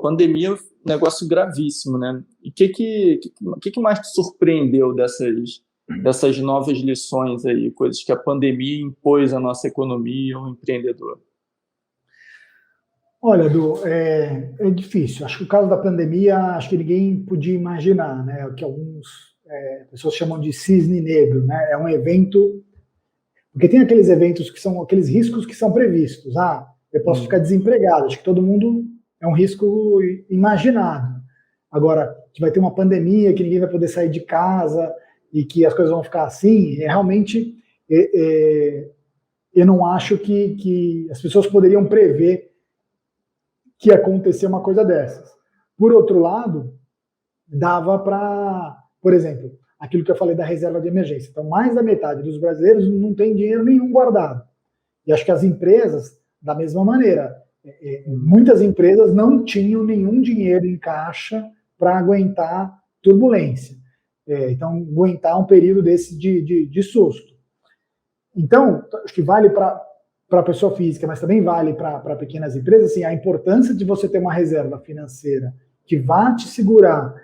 Pandemia é um negócio gravíssimo, né? E o que mais te surpreendeu dessas novas lições aí, coisas que a pandemia impôs à nossa economia, ao empreendedor? Olha, Edu, é difícil. Acho que o caso da pandemia, acho que ninguém podia imaginar, né? O que algumas pessoas chamam de cisne negro, né? É um evento, porque tem aqueles eventos que são aqueles riscos que são previstos. Eu posso ficar desempregado. Acho que todo mundo é um risco imaginado. Agora, que vai ter uma pandemia, que ninguém vai poder sair de casa e que as coisas vão ficar assim, realmente eu não acho que as pessoas poderiam prever que ia acontecer uma coisa dessas. Por outro lado, dava para, por exemplo, aquilo que eu falei da reserva de emergência. Então, mais da metade dos brasileiros não tem dinheiro nenhum guardado. E acho que as empresas, da mesma maneira, muitas empresas não tinham nenhum dinheiro em caixa para aguentar turbulência. Então, aguentar um período desse de susto. Então, acho que vale para a pessoa física, mas também vale para pequenas empresas, assim, a importância de você ter uma reserva financeira que vá te segurar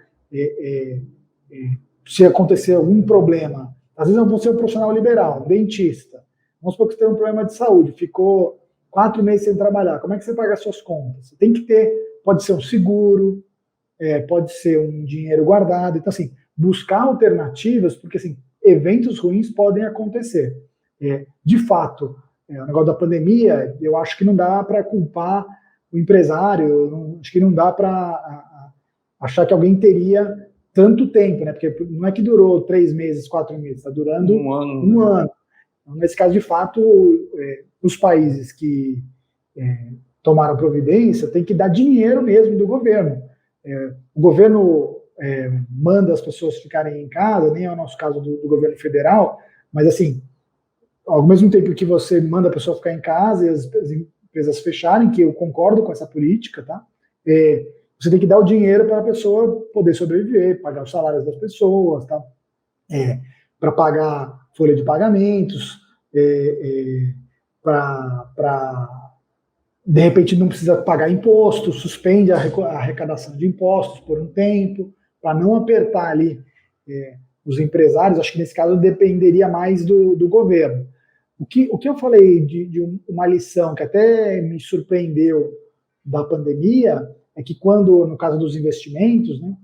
se acontecer algum problema. Às vezes você é um profissional liberal, um dentista. Vamos supor que você tem um problema de saúde, ficou 4 meses sem trabalhar. Como é que você paga as suas contas? Você tem que ter, pode ser um seguro, pode ser um dinheiro guardado. Então, assim, buscar alternativas, porque, assim, eventos ruins podem acontecer. De fato, o negócio da pandemia, eu acho que não dá para culpar o empresário, acho que não dá para achar que alguém teria tanto tempo, né? Porque não é que durou 3 meses, 4 meses, está durando um ano. Então, nesse caso, de fato, os países que tomaram providência têm que dar dinheiro mesmo do governo. O governo manda as pessoas ficarem em casa, nem é o nosso caso do governo federal, mas assim, ao mesmo tempo que você manda a pessoa ficar em casa e as empresas fecharem, que eu concordo com essa política, tá? Você tem que dar o dinheiro para a pessoa poder sobreviver, pagar os salários das pessoas, tá? Para pagar folha de pagamentos, de repente não precisa pagar imposto, suspende a arrecadação de impostos por um tempo, para não apertar ali os empresários. Acho que nesse caso dependeria mais do governo. O que eu falei de uma lição que até me surpreendeu da pandemia é que quando, no caso dos investimentos, né,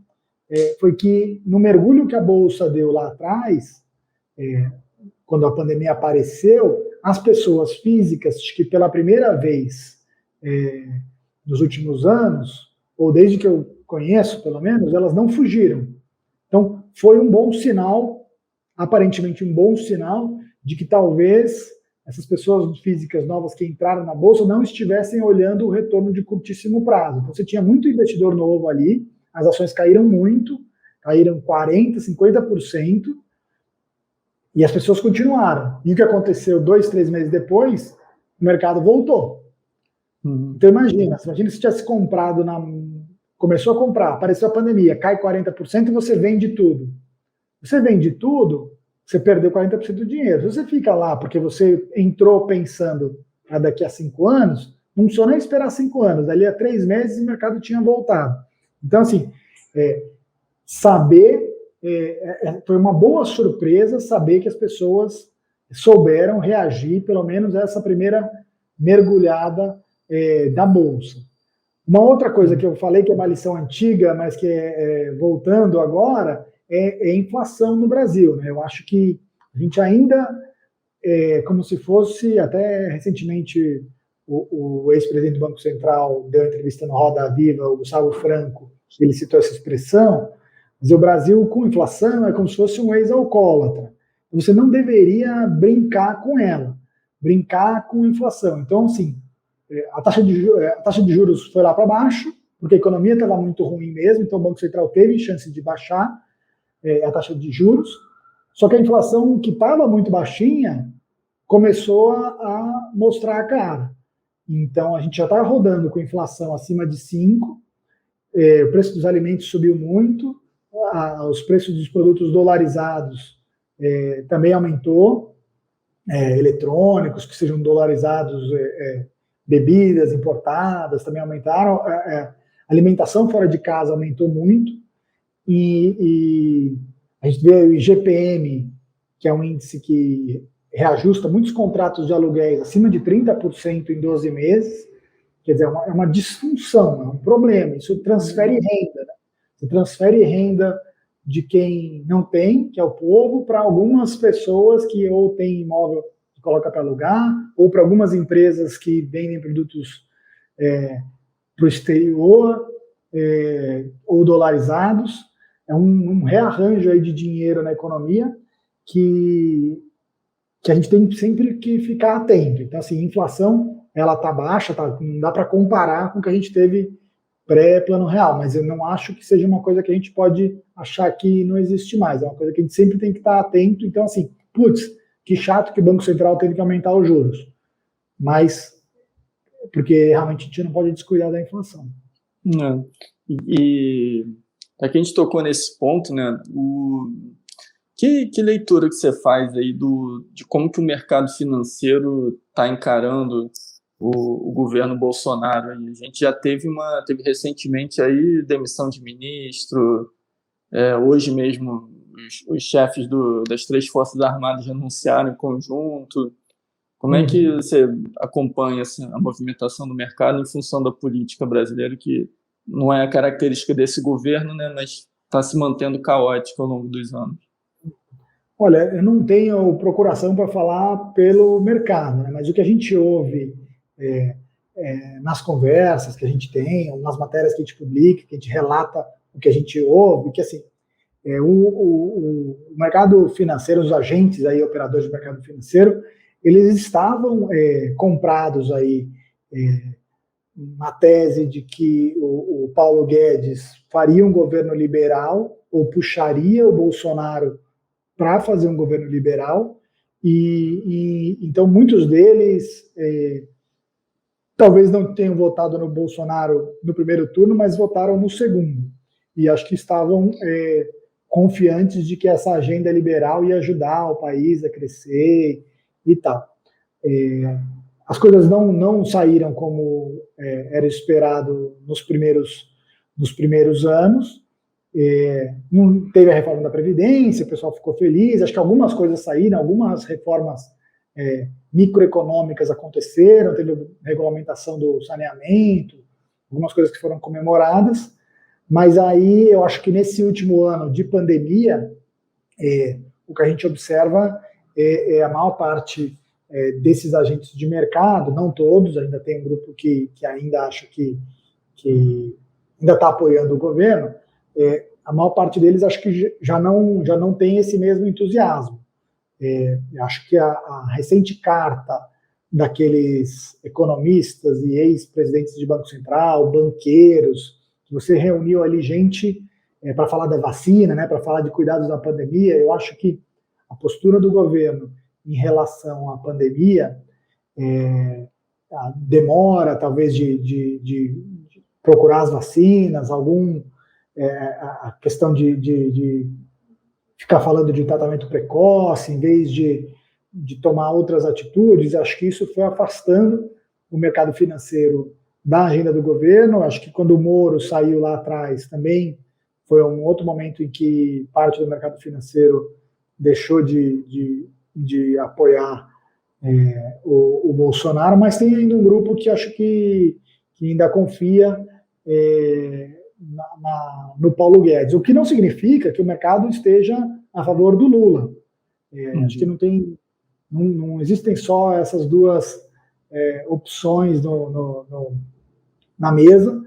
foi que no mergulho que a Bolsa deu lá atrás, quando a pandemia apareceu, as pessoas físicas, que pela primeira vez nos últimos anos, ou desde que eu conheço pelo menos, elas não fugiram. Então foi um bom sinal, aparentemente um bom sinal, de que talvez essas pessoas físicas novas que entraram na Bolsa não estivessem olhando o retorno de curtíssimo prazo. Então você tinha muito investidor novo ali, as ações caíram muito, caíram 40%, 50%, e as pessoas continuaram. E o que aconteceu 2, 3 meses depois, o mercado voltou. Então imagina se tivesse comprado, começou a comprar, apareceu a pandemia, cai 40% e você vende tudo. Você vende tudo, você perdeu 40% do dinheiro. Se você fica lá porque você entrou pensando para daqui a 5 anos, não precisou nem esperar 5 anos, dali a 3 meses o mercado tinha voltado. Então, assim, foi uma boa surpresa saber que as pessoas souberam reagir, pelo menos essa primeira mergulhada da Bolsa. Uma outra coisa que eu falei que é uma lição antiga, mas que voltando agora, é a inflação no Brasil, né? Eu acho que a gente ainda, como se fosse, até recentemente o ex-presidente do Banco Central deu uma entrevista no Roda Viva, o Gustavo Franco, ele citou essa expressão, mas o Brasil com inflação é como se fosse um ex-alcoólatra. Você não deveria brincar com ela, brincar com inflação. Então, assim, a taxa de juros foi lá para baixo, porque a economia estava muito ruim mesmo, então o Banco Central teve chance de baixar a taxa de juros, só que a inflação, que estava muito baixinha, começou a mostrar a cara. Então, a gente já está rodando com inflação acima de 5%, o preço dos alimentos subiu muito, os preços dos produtos dolarizados também aumentou, eletrônicos que sejam dolarizados, bebidas importadas também aumentaram, a alimentação fora de casa aumentou muito, e a gente vê o IGPM, que é um índice que reajusta muitos contratos de aluguéis acima de 30% em 12 meses, quer dizer, é uma disfunção, é um problema, isso transfere renda, né? Você transfere renda de quem não tem, que é o povo, para algumas pessoas que ou têm imóvel que coloca para alugar, ou para algumas empresas que vendem produtos para o exterior, ou dolarizados. É um rearranjo aí de dinheiro na economia que a gente tem sempre que ficar atento. Então, assim, a inflação, ela está baixa, não dá para comparar com o que a gente teve pré-plano real, mas eu não acho que seja uma coisa que a gente pode achar que não existe mais. É uma coisa que a gente sempre tem que estar atento. Então, assim, que chato que o Banco Central teve que aumentar os juros. Mas, porque realmente a gente não pode descuidar da inflação. Não. E Já que a gente tocou nesse ponto, né, que leitura que você faz aí de como que o mercado financeiro está encarando o governo Bolsonaro aí? A gente já teve recentemente aí demissão de ministro, hoje mesmo os chefes das 3 Forças Armadas anunciaram em conjunto. Como é que você acompanha assim, a movimentação do mercado em função da política brasileira, que não é a característica desse governo, né, mas está se mantendo caótica ao longo dos anos? Olha, eu não tenho procuração para falar pelo mercado, né? Mas o que a gente ouve nas conversas que a gente tem, ou nas matérias que a gente publica, que a gente relata o que a gente ouve, que assim, o mercado financeiro, os agentes aí, operadores do mercado financeiro, eles estavam comprados aí na tese de que o Paulo Guedes faria um governo liberal ou puxaria o Bolsonaro para fazer um governo liberal, e então muitos deles talvez não tenham votado no Bolsonaro no primeiro turno, mas votaram no segundo, e acho que estavam confiantes de que essa agenda liberal ia ajudar o país a crescer e tal. As coisas não saíram como era esperado nos primeiros anos. Não teve a reforma da Previdência, o pessoal ficou feliz, acho que algumas coisas saíram, algumas reformas microeconômicas aconteceram, teve a regulamentação do saneamento, algumas coisas que foram comemoradas, mas aí eu acho que nesse último ano de pandemia, o que a gente observa é a maior parte desses agentes de mercado, não todos, ainda tem um grupo que ainda acha que ainda está apoiando o governo, a maior parte deles acho que já não tem esse mesmo entusiasmo. Acho que a recente carta daqueles economistas e ex-presidentes de Banco Central, banqueiros, que você reuniu ali gente para falar da vacina, né, para falar de cuidados da pandemia, eu acho que a postura do governo em relação à pandemia, a demora talvez de procurar as vacinas, a questão de ficar falando de tratamento precoce, em vez de tomar outras atitudes, acho que isso foi afastando o mercado financeiro da agenda do governo. Acho que quando o Moro saiu lá atrás também foi um outro momento em que parte do mercado financeiro deixou de apoiar o Bolsonaro, mas tem ainda um grupo que acho que ainda confia no Paulo Guedes, o que não significa que o mercado esteja a favor do Lula. Acho que não existem só essas duas opções na mesa.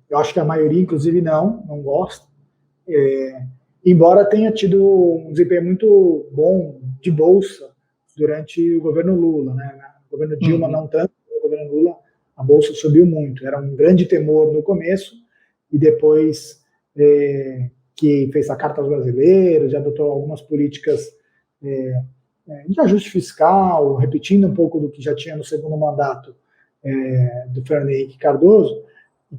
Eu acho que a maioria, inclusive, não gosta. Embora tenha tido um desempenho muito bom de bolsa durante o governo Lula, né? O governo Dilma não tanto, o governo Lula a bolsa subiu muito. Era um grande temor no começo, e depois que fez a Carta aos Brasileiros, já adotou algumas políticas de ajuste fiscal, repetindo um pouco do que já tinha no segundo mandato do Fernando Henrique Cardoso,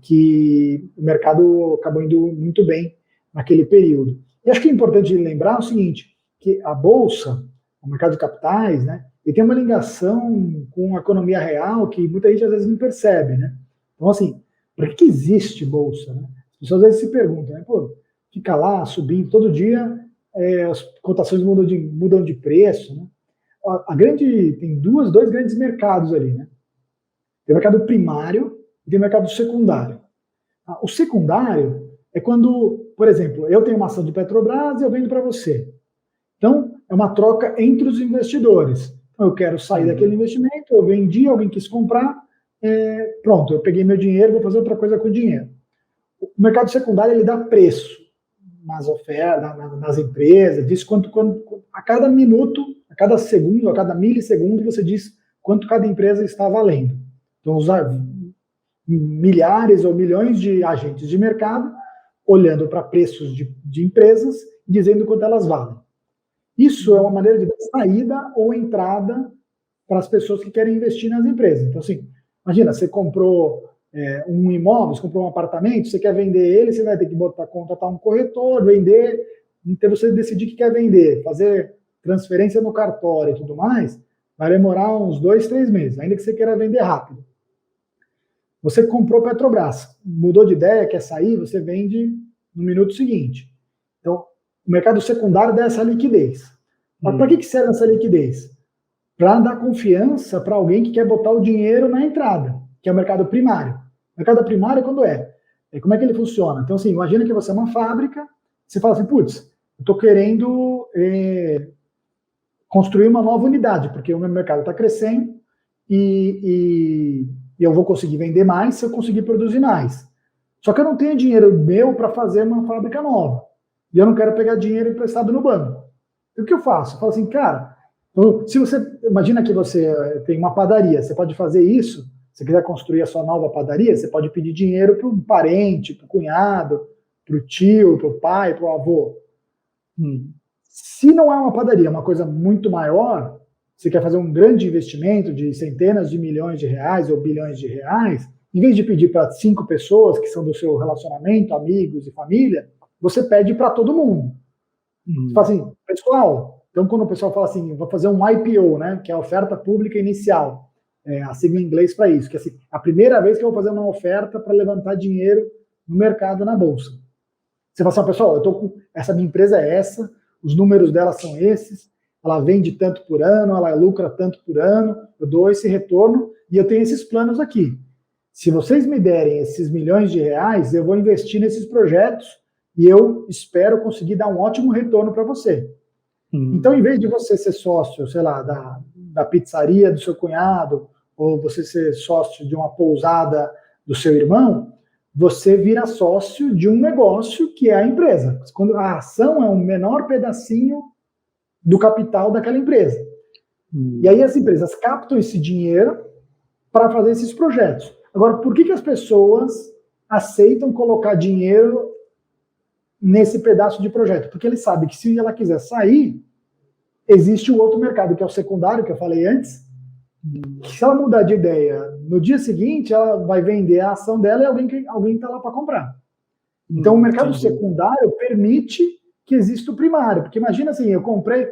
que o mercado acabou indo muito bem naquele período. E acho que é importante lembrar o seguinte, que a Bolsa, o mercado de capitais, né, ele tem uma ligação com a economia real que muita gente às vezes não percebe, né? Então, assim, para que existe Bolsa, né? As pessoas às vezes se perguntam, né? Pô, fica lá subindo, todo dia as cotações mudam de preço, né? Tem dois grandes mercados ali, né? Tem o mercado primário e tem o mercado secundário. O secundário é quando, por exemplo, eu tenho uma ação de Petrobras e eu vendo para você. Então, é uma troca entre os investidores. Então, eu quero sair daquele investimento, eu vendi, alguém quis comprar, pronto, eu peguei meu dinheiro, vou fazer outra coisa com o dinheiro. O mercado secundário, ele dá preço nas ofertas, nas empresas, diz quanto a cada minuto, a cada segundo, a cada milissegundo, você diz quanto cada empresa está valendo. Então, milhares ou milhões de agentes de mercado olhando para preços de empresas e dizendo quanto elas valem. Isso é uma maneira de dar saída ou entrada para as pessoas que querem investir nas empresas. Então, assim, imagina, você comprou um imóvel, você comprou um apartamento, você quer vender ele, você vai ter que contratar um corretor, vender, então você decidir que quer vender, fazer transferência no cartório e tudo mais, vai demorar uns 2, 3 meses, ainda que você queira vender rápido. Você comprou Petrobras, mudou de ideia, quer sair, você vende no minuto seguinte. Então, o mercado secundário dá essa liquidez. Mas para que serve essa liquidez? Para dar confiança para alguém que quer botar o dinheiro na entrada, que é o mercado primário. O mercado primário, quando é? Como é que ele funciona? Então, assim, imagina que você é uma fábrica, você fala assim, putz, eu estou querendo construir uma nova unidade, porque o meu mercado está crescendo e eu vou conseguir vender mais se eu conseguir produzir mais. Só que eu não tenho dinheiro meu para fazer uma fábrica nova. E eu não quero pegar dinheiro emprestado no banco. E o que eu faço? Eu falo assim, cara, se você imagina que você tem uma padaria, você pode fazer isso. Se você quiser construir a sua nova padaria, você pode pedir dinheiro para um parente, para o cunhado, para o tio, para o pai, para o avô. Se não é uma padaria, é uma coisa muito maior, você quer fazer um grande investimento de centenas de milhões de reais ou bilhões de reais, em vez de pedir para 5 pessoas que são do seu relacionamento, amigos e família, você pede para todo mundo. Você fala assim, pessoal, então quando o pessoal fala assim, vou fazer um IPO, né, que é a oferta pública inicial, a sigla em inglês para isso, que é assim, a primeira vez que eu vou fazer uma oferta para levantar dinheiro no mercado, na bolsa. Você fala assim, pessoal, essa minha empresa é essa, os números dela são esses, ela vende tanto por ano, ela lucra tanto por ano, eu dou esse retorno e eu tenho esses planos aqui. Se vocês me derem esses milhões de reais, eu vou investir nesses projetos e eu espero conseguir dar um ótimo retorno para você. Então, em vez de você ser sócio, sei lá, da pizzaria do seu cunhado, ou você ser sócio de uma pousada do seu irmão, você vira sócio de um negócio que é a empresa. Quando a ação é um menor pedacinho do capital daquela empresa. E aí as empresas captam esse dinheiro para fazer esses projetos. Agora, por que as pessoas aceitam colocar dinheiro nesse pedaço de projeto? Porque ele sabe que se ela quiser sair, existe o outro mercado, que é o secundário, que eu falei antes, que se ela mudar de ideia, no dia seguinte ela vai vender a ação dela e alguém está lá para comprar. Então o mercado secundário permite que exista o primário, porque imagina assim, eu comprei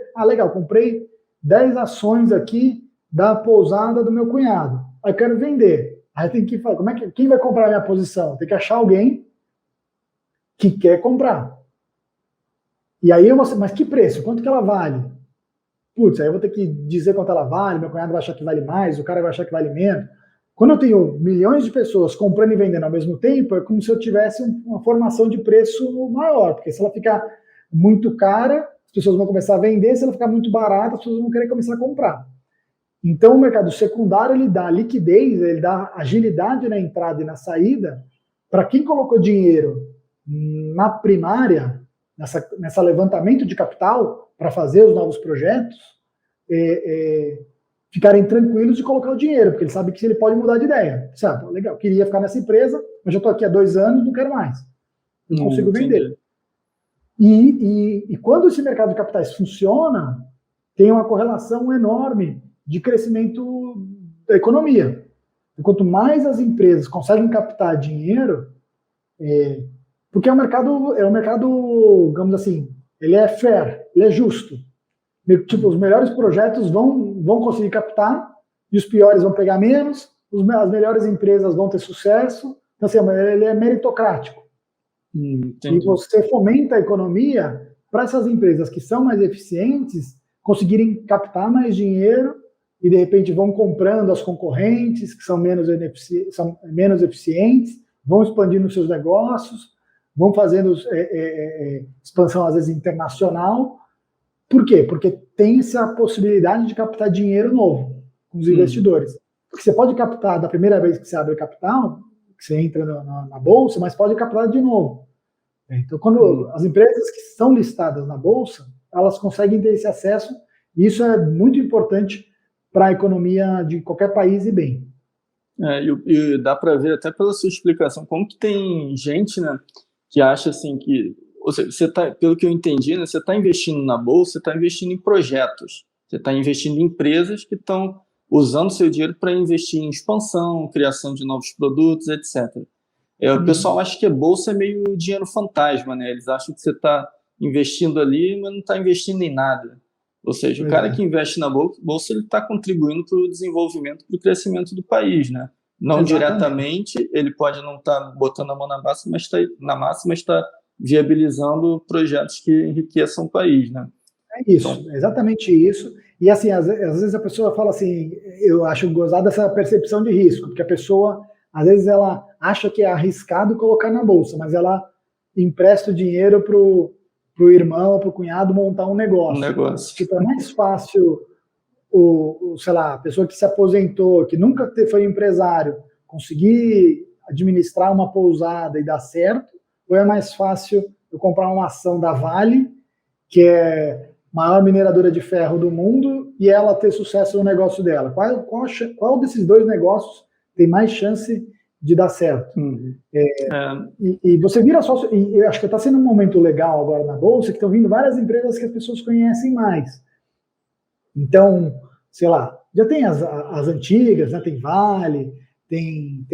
10 ações aqui da pousada do meu cunhado, aí eu quero vender, aí tem que falar, quem vai comprar a minha posição? Tem que achar alguém que quer comprar. E aí mas que preço? Quanto que ela vale? Putz, aí eu vou ter que dizer quanto ela vale, meu cunhado vai achar que vale mais, o cara vai achar que vale menos. Quando eu tenho milhões de pessoas comprando e vendendo ao mesmo tempo, é como se eu tivesse uma formação de preço maior, porque se ela ficar muito cara, as pessoas vão começar a vender, se ela ficar muito barata, as pessoas vão querer começar a comprar. Então, o mercado secundário, ele dá liquidez, ele dá agilidade na entrada e na saída, para quem colocou dinheiro na primária, nessa levantamento de capital, para fazer os novos projetos, ficarem tranquilos de colocar o dinheiro, porque ele sabe que ele pode mudar de ideia. Sabe, legal, queria ficar nessa empresa, mas já estou aqui há 2 anos, não quero mais. Não consigo vender. E quando esse mercado de capitais funciona, tem uma correlação enorme de crescimento da economia. E quanto mais as empresas conseguem captar dinheiro, porque é um mercado, digamos assim, ele é fair, ele é justo. Tipo, os melhores projetos vão conseguir captar e os piores vão pegar menos, as melhores empresas vão ter sucesso. Então, assim, ele é meritocrático. E você fomenta a economia para essas empresas que são mais eficientes conseguirem captar mais dinheiro e, de repente, vão comprando as concorrentes que são menos eficientes, vão expandindo seus negócios, vão fazendo expansão, às vezes, internacional. Por quê? Porque tem essa possibilidade de captar dinheiro novo com os investidores. Porque você pode captar da primeira vez que você abre capital, que você entra na bolsa, mas pode captar de novo. Então, quando as empresas que são listadas na bolsa, elas conseguem ter esse acesso, e isso é muito importante para a economia de qualquer país e bem. E dá para ver até pela sua explicação como que tem gente, né, que acha assim que, ou seja, você tá, pelo que eu entendi, né, você está investindo na bolsa, você está investindo em projetos, você está investindo em empresas que estão usando seu dinheiro para investir em expansão, criação de novos produtos, etc. O pessoal acha que a bolsa é meio dinheiro fantasma, né? Eles acham que você está investindo ali, mas não está investindo em nada. Ou seja, o cara que investe na bolsa, ele está contribuindo para o desenvolvimento, para o crescimento do país, né? Não diretamente, ele pode não estar botando a mão na massa, mas está viabilizando projetos que enriqueçam o país, né? É isso, então, exatamente isso. E assim, às vezes a pessoa fala assim, eu acho gozada dessa percepção de risco, porque a pessoa, às vezes ela acha que é arriscado colocar na bolsa, mas ela empresta o dinheiro para o irmão, para o cunhado montar um negócio. Tipo, é mais fácil sei lá, a pessoa que se aposentou, que nunca foi empresário, conseguir administrar uma pousada e dar certo, ou é mais fácil eu comprar uma ação da Vale, que é a maior mineradora de ferro do mundo, e ela ter sucesso no negócio dela? Qual desses dois negócios tem mais chance de dar certo? E você vira sócio, e eu acho que está sendo um momento legal agora na Bolsa, que estão vindo várias empresas que as pessoas conhecem mais. Então, sei lá, já tem as antigas, né? Tem Vale, tem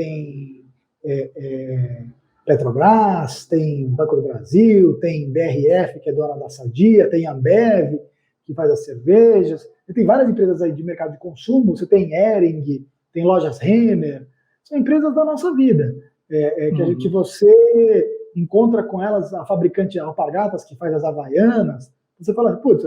Petrobras, tem Banco do Brasil, tem BRF, que é dona da Sadia, tem Ambev, que faz as cervejas, tem várias empresas aí de mercado de consumo, você tem Hering, tem Lojas Renner, são empresas da nossa vida, que você encontra com elas, a fabricante Alpargatas, que faz as Havaianas, você fala, putz,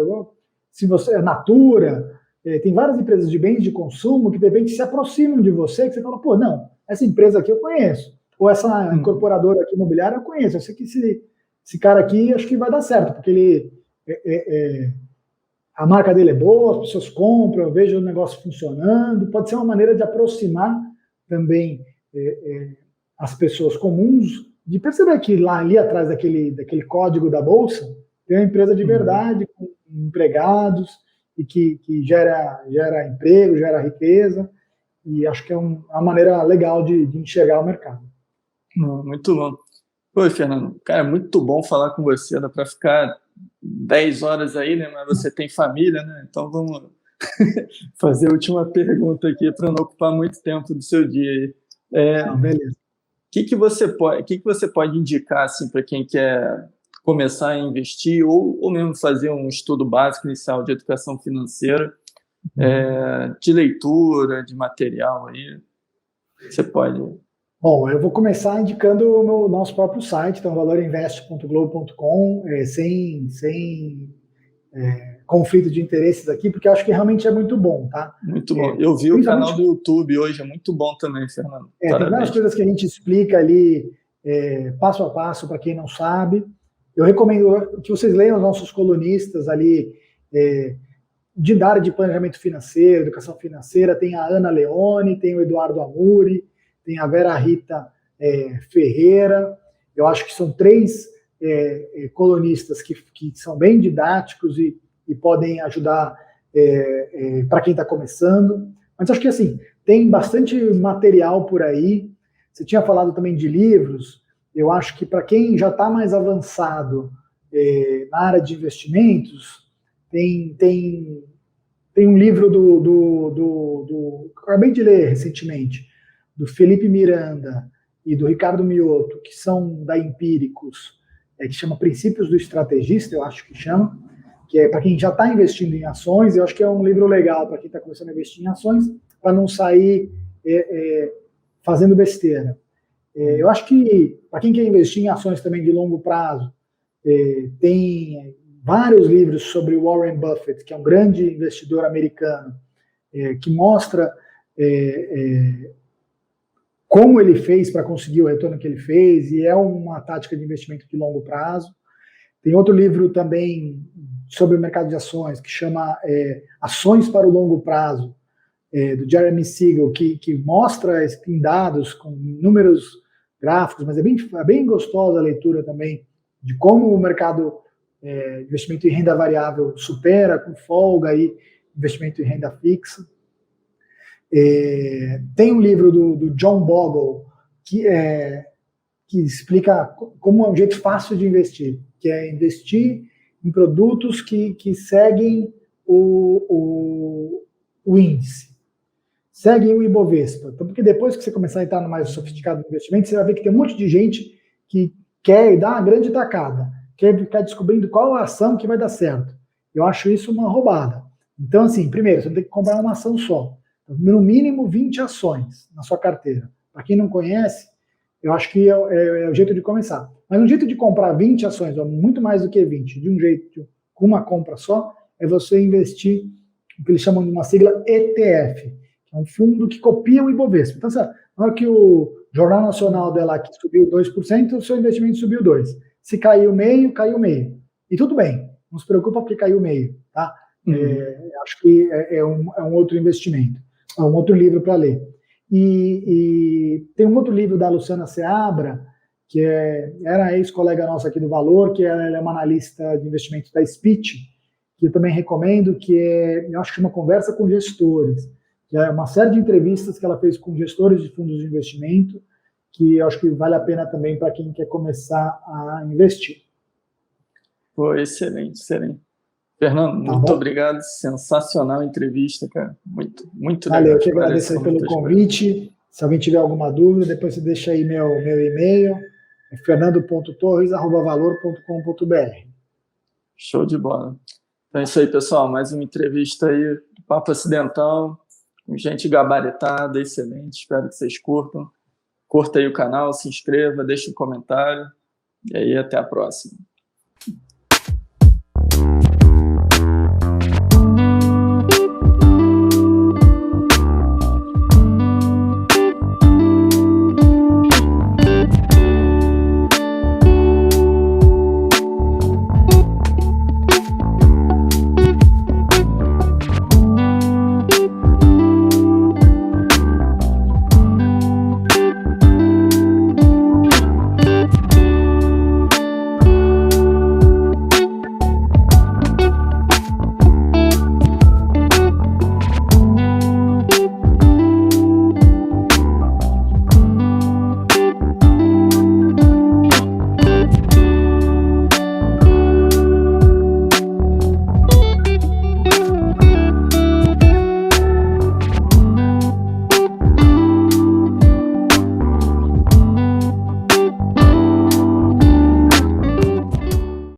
se você é Natura, tem várias empresas de bens de consumo que de repente se aproximam de você, que você fala, pô, não, essa empresa aqui eu conheço, ou essa incorporadora aqui imobiliária eu conheço, eu sei que esse cara aqui acho que vai dar certo, porque ele a marca dele é boa, as pessoas compram, eu vejo o negócio funcionando, pode ser uma maneira de aproximar também as pessoas comuns, de perceber que ali atrás daquele código da Bolsa tem uma empresa de verdade, com empregados, e que gera emprego, gera riqueza, e acho que é uma maneira legal de enxergar o mercado. Muito bom. Oi, Fernando. Cara, muito bom falar com você, dá para ficar 10 horas aí, né? Mas você tem família, né? Então vamos fazer a última pergunta aqui para não ocupar muito tempo do seu dia aí. Beleza. O que você pode indicar assim, para quem quer começar a investir ou mesmo fazer um estudo básico inicial de educação financeira, de leitura, de material aí? Você pode... Bom, eu vou começar indicando o nosso próprio site, então valorinvest.globo.com, sem conflito de interesses aqui, porque eu acho que realmente é muito bom, tá? Muito bom. Eu vi o canal do YouTube hoje, é muito bom também, Fernando. Tem várias coisas que a gente explica ali, passo a passo, para quem não sabe. Eu recomendo que vocês leiam os nossos colunistas ali, da área de planejamento financeiro, educação financeira, tem a Ana Leone, tem o Eduardo Amuri, tem a Vera Rita Ferreira. Eu acho que são 3 colunistas que são bem didáticos e podem ajudar para quem está começando. Mas acho que assim, tem bastante material por aí. Você tinha falado também de livros. Eu acho que para quem já está mais avançado na área de investimentos, tem um livro que eu acabei de ler recentemente, do Felipe Miranda e do Ricardo Miotto, que são da Empíricos, que chama Princípios do Estrategista, eu acho que chama, que é para quem já está investindo em ações. Eu acho que é um livro legal para quem está começando a investir em ações, para não sair fazendo besteira. Eu acho que, para quem quer investir em ações também de longo prazo, tem vários livros sobre o Warren Buffett, que é um grande investidor americano, que mostra como ele fez para conseguir o retorno que ele fez, e é uma tática de investimento de longo prazo. Tem outro livro também sobre o mercado de ações, que chama Ações para o Longo Prazo, do Jeremy Siegel, que mostra em dados, com números gráficos, mas é bem gostosa a leitura também, de como o mercado de investimento em renda variável supera com folga aí investimento em renda fixa. Tem um livro do John Bogle que explica como é um jeito fácil de investir, que é investir em produtos que seguem o índice. seguem o Ibovespa. Então, porque depois que você começar a entrar no mais sofisticado do investimento, você vai ver que tem um monte de gente que quer dar uma grande tacada, quer ficar descobrindo qual a ação que vai dar certo. Eu acho isso uma roubada. Então, assim, primeiro, você tem que comprar uma ação só. No mínimo 20 ações na sua carteira. Para quem não conhece, eu acho que é o jeito de começar. Mas um jeito de comprar 20 ações, ou muito mais do que 20, de um jeito, com uma compra só, é você investir o que eles chamam de uma sigla ETF, que é um fundo que copia o Ibovespa. Então, na hora que o Jornal Nacional dela aqui subiu 2%, o seu investimento subiu 2%. Se caiu meio, caiu meio. E tudo bem, não se preocupa porque caiu meio. Tá? Acho que é um outro investimento, é um outro livro para ler. E tem um outro livro da Luciana Seabra, que era ex-colega nossa aqui do Valor, que ela é uma analista de investimentos da Speech, que eu também recomendo, que eu acho que chama Conversa com Gestores, que é uma série de entrevistas que ela fez com gestores de fundos de investimento, que eu acho que vale a pena também para quem quer começar a investir. Foi excelente, excelente. Fernando, Tá muito bom? Obrigado, sensacional a entrevista, cara. Muito Valeu, legal. eu te agradeço aí pelo convite. Se alguém tiver alguma dúvida, depois você deixa aí meu e-mail, é fernando.torres@valor.com.br. Show de bola. Então é isso aí, pessoal. Mais uma entrevista aí, Papo Acidental, com gente gabaritada, excelente. Espero que vocês curtam. Curta aí o canal, se inscreva, deixe um comentário. E aí, até a próxima.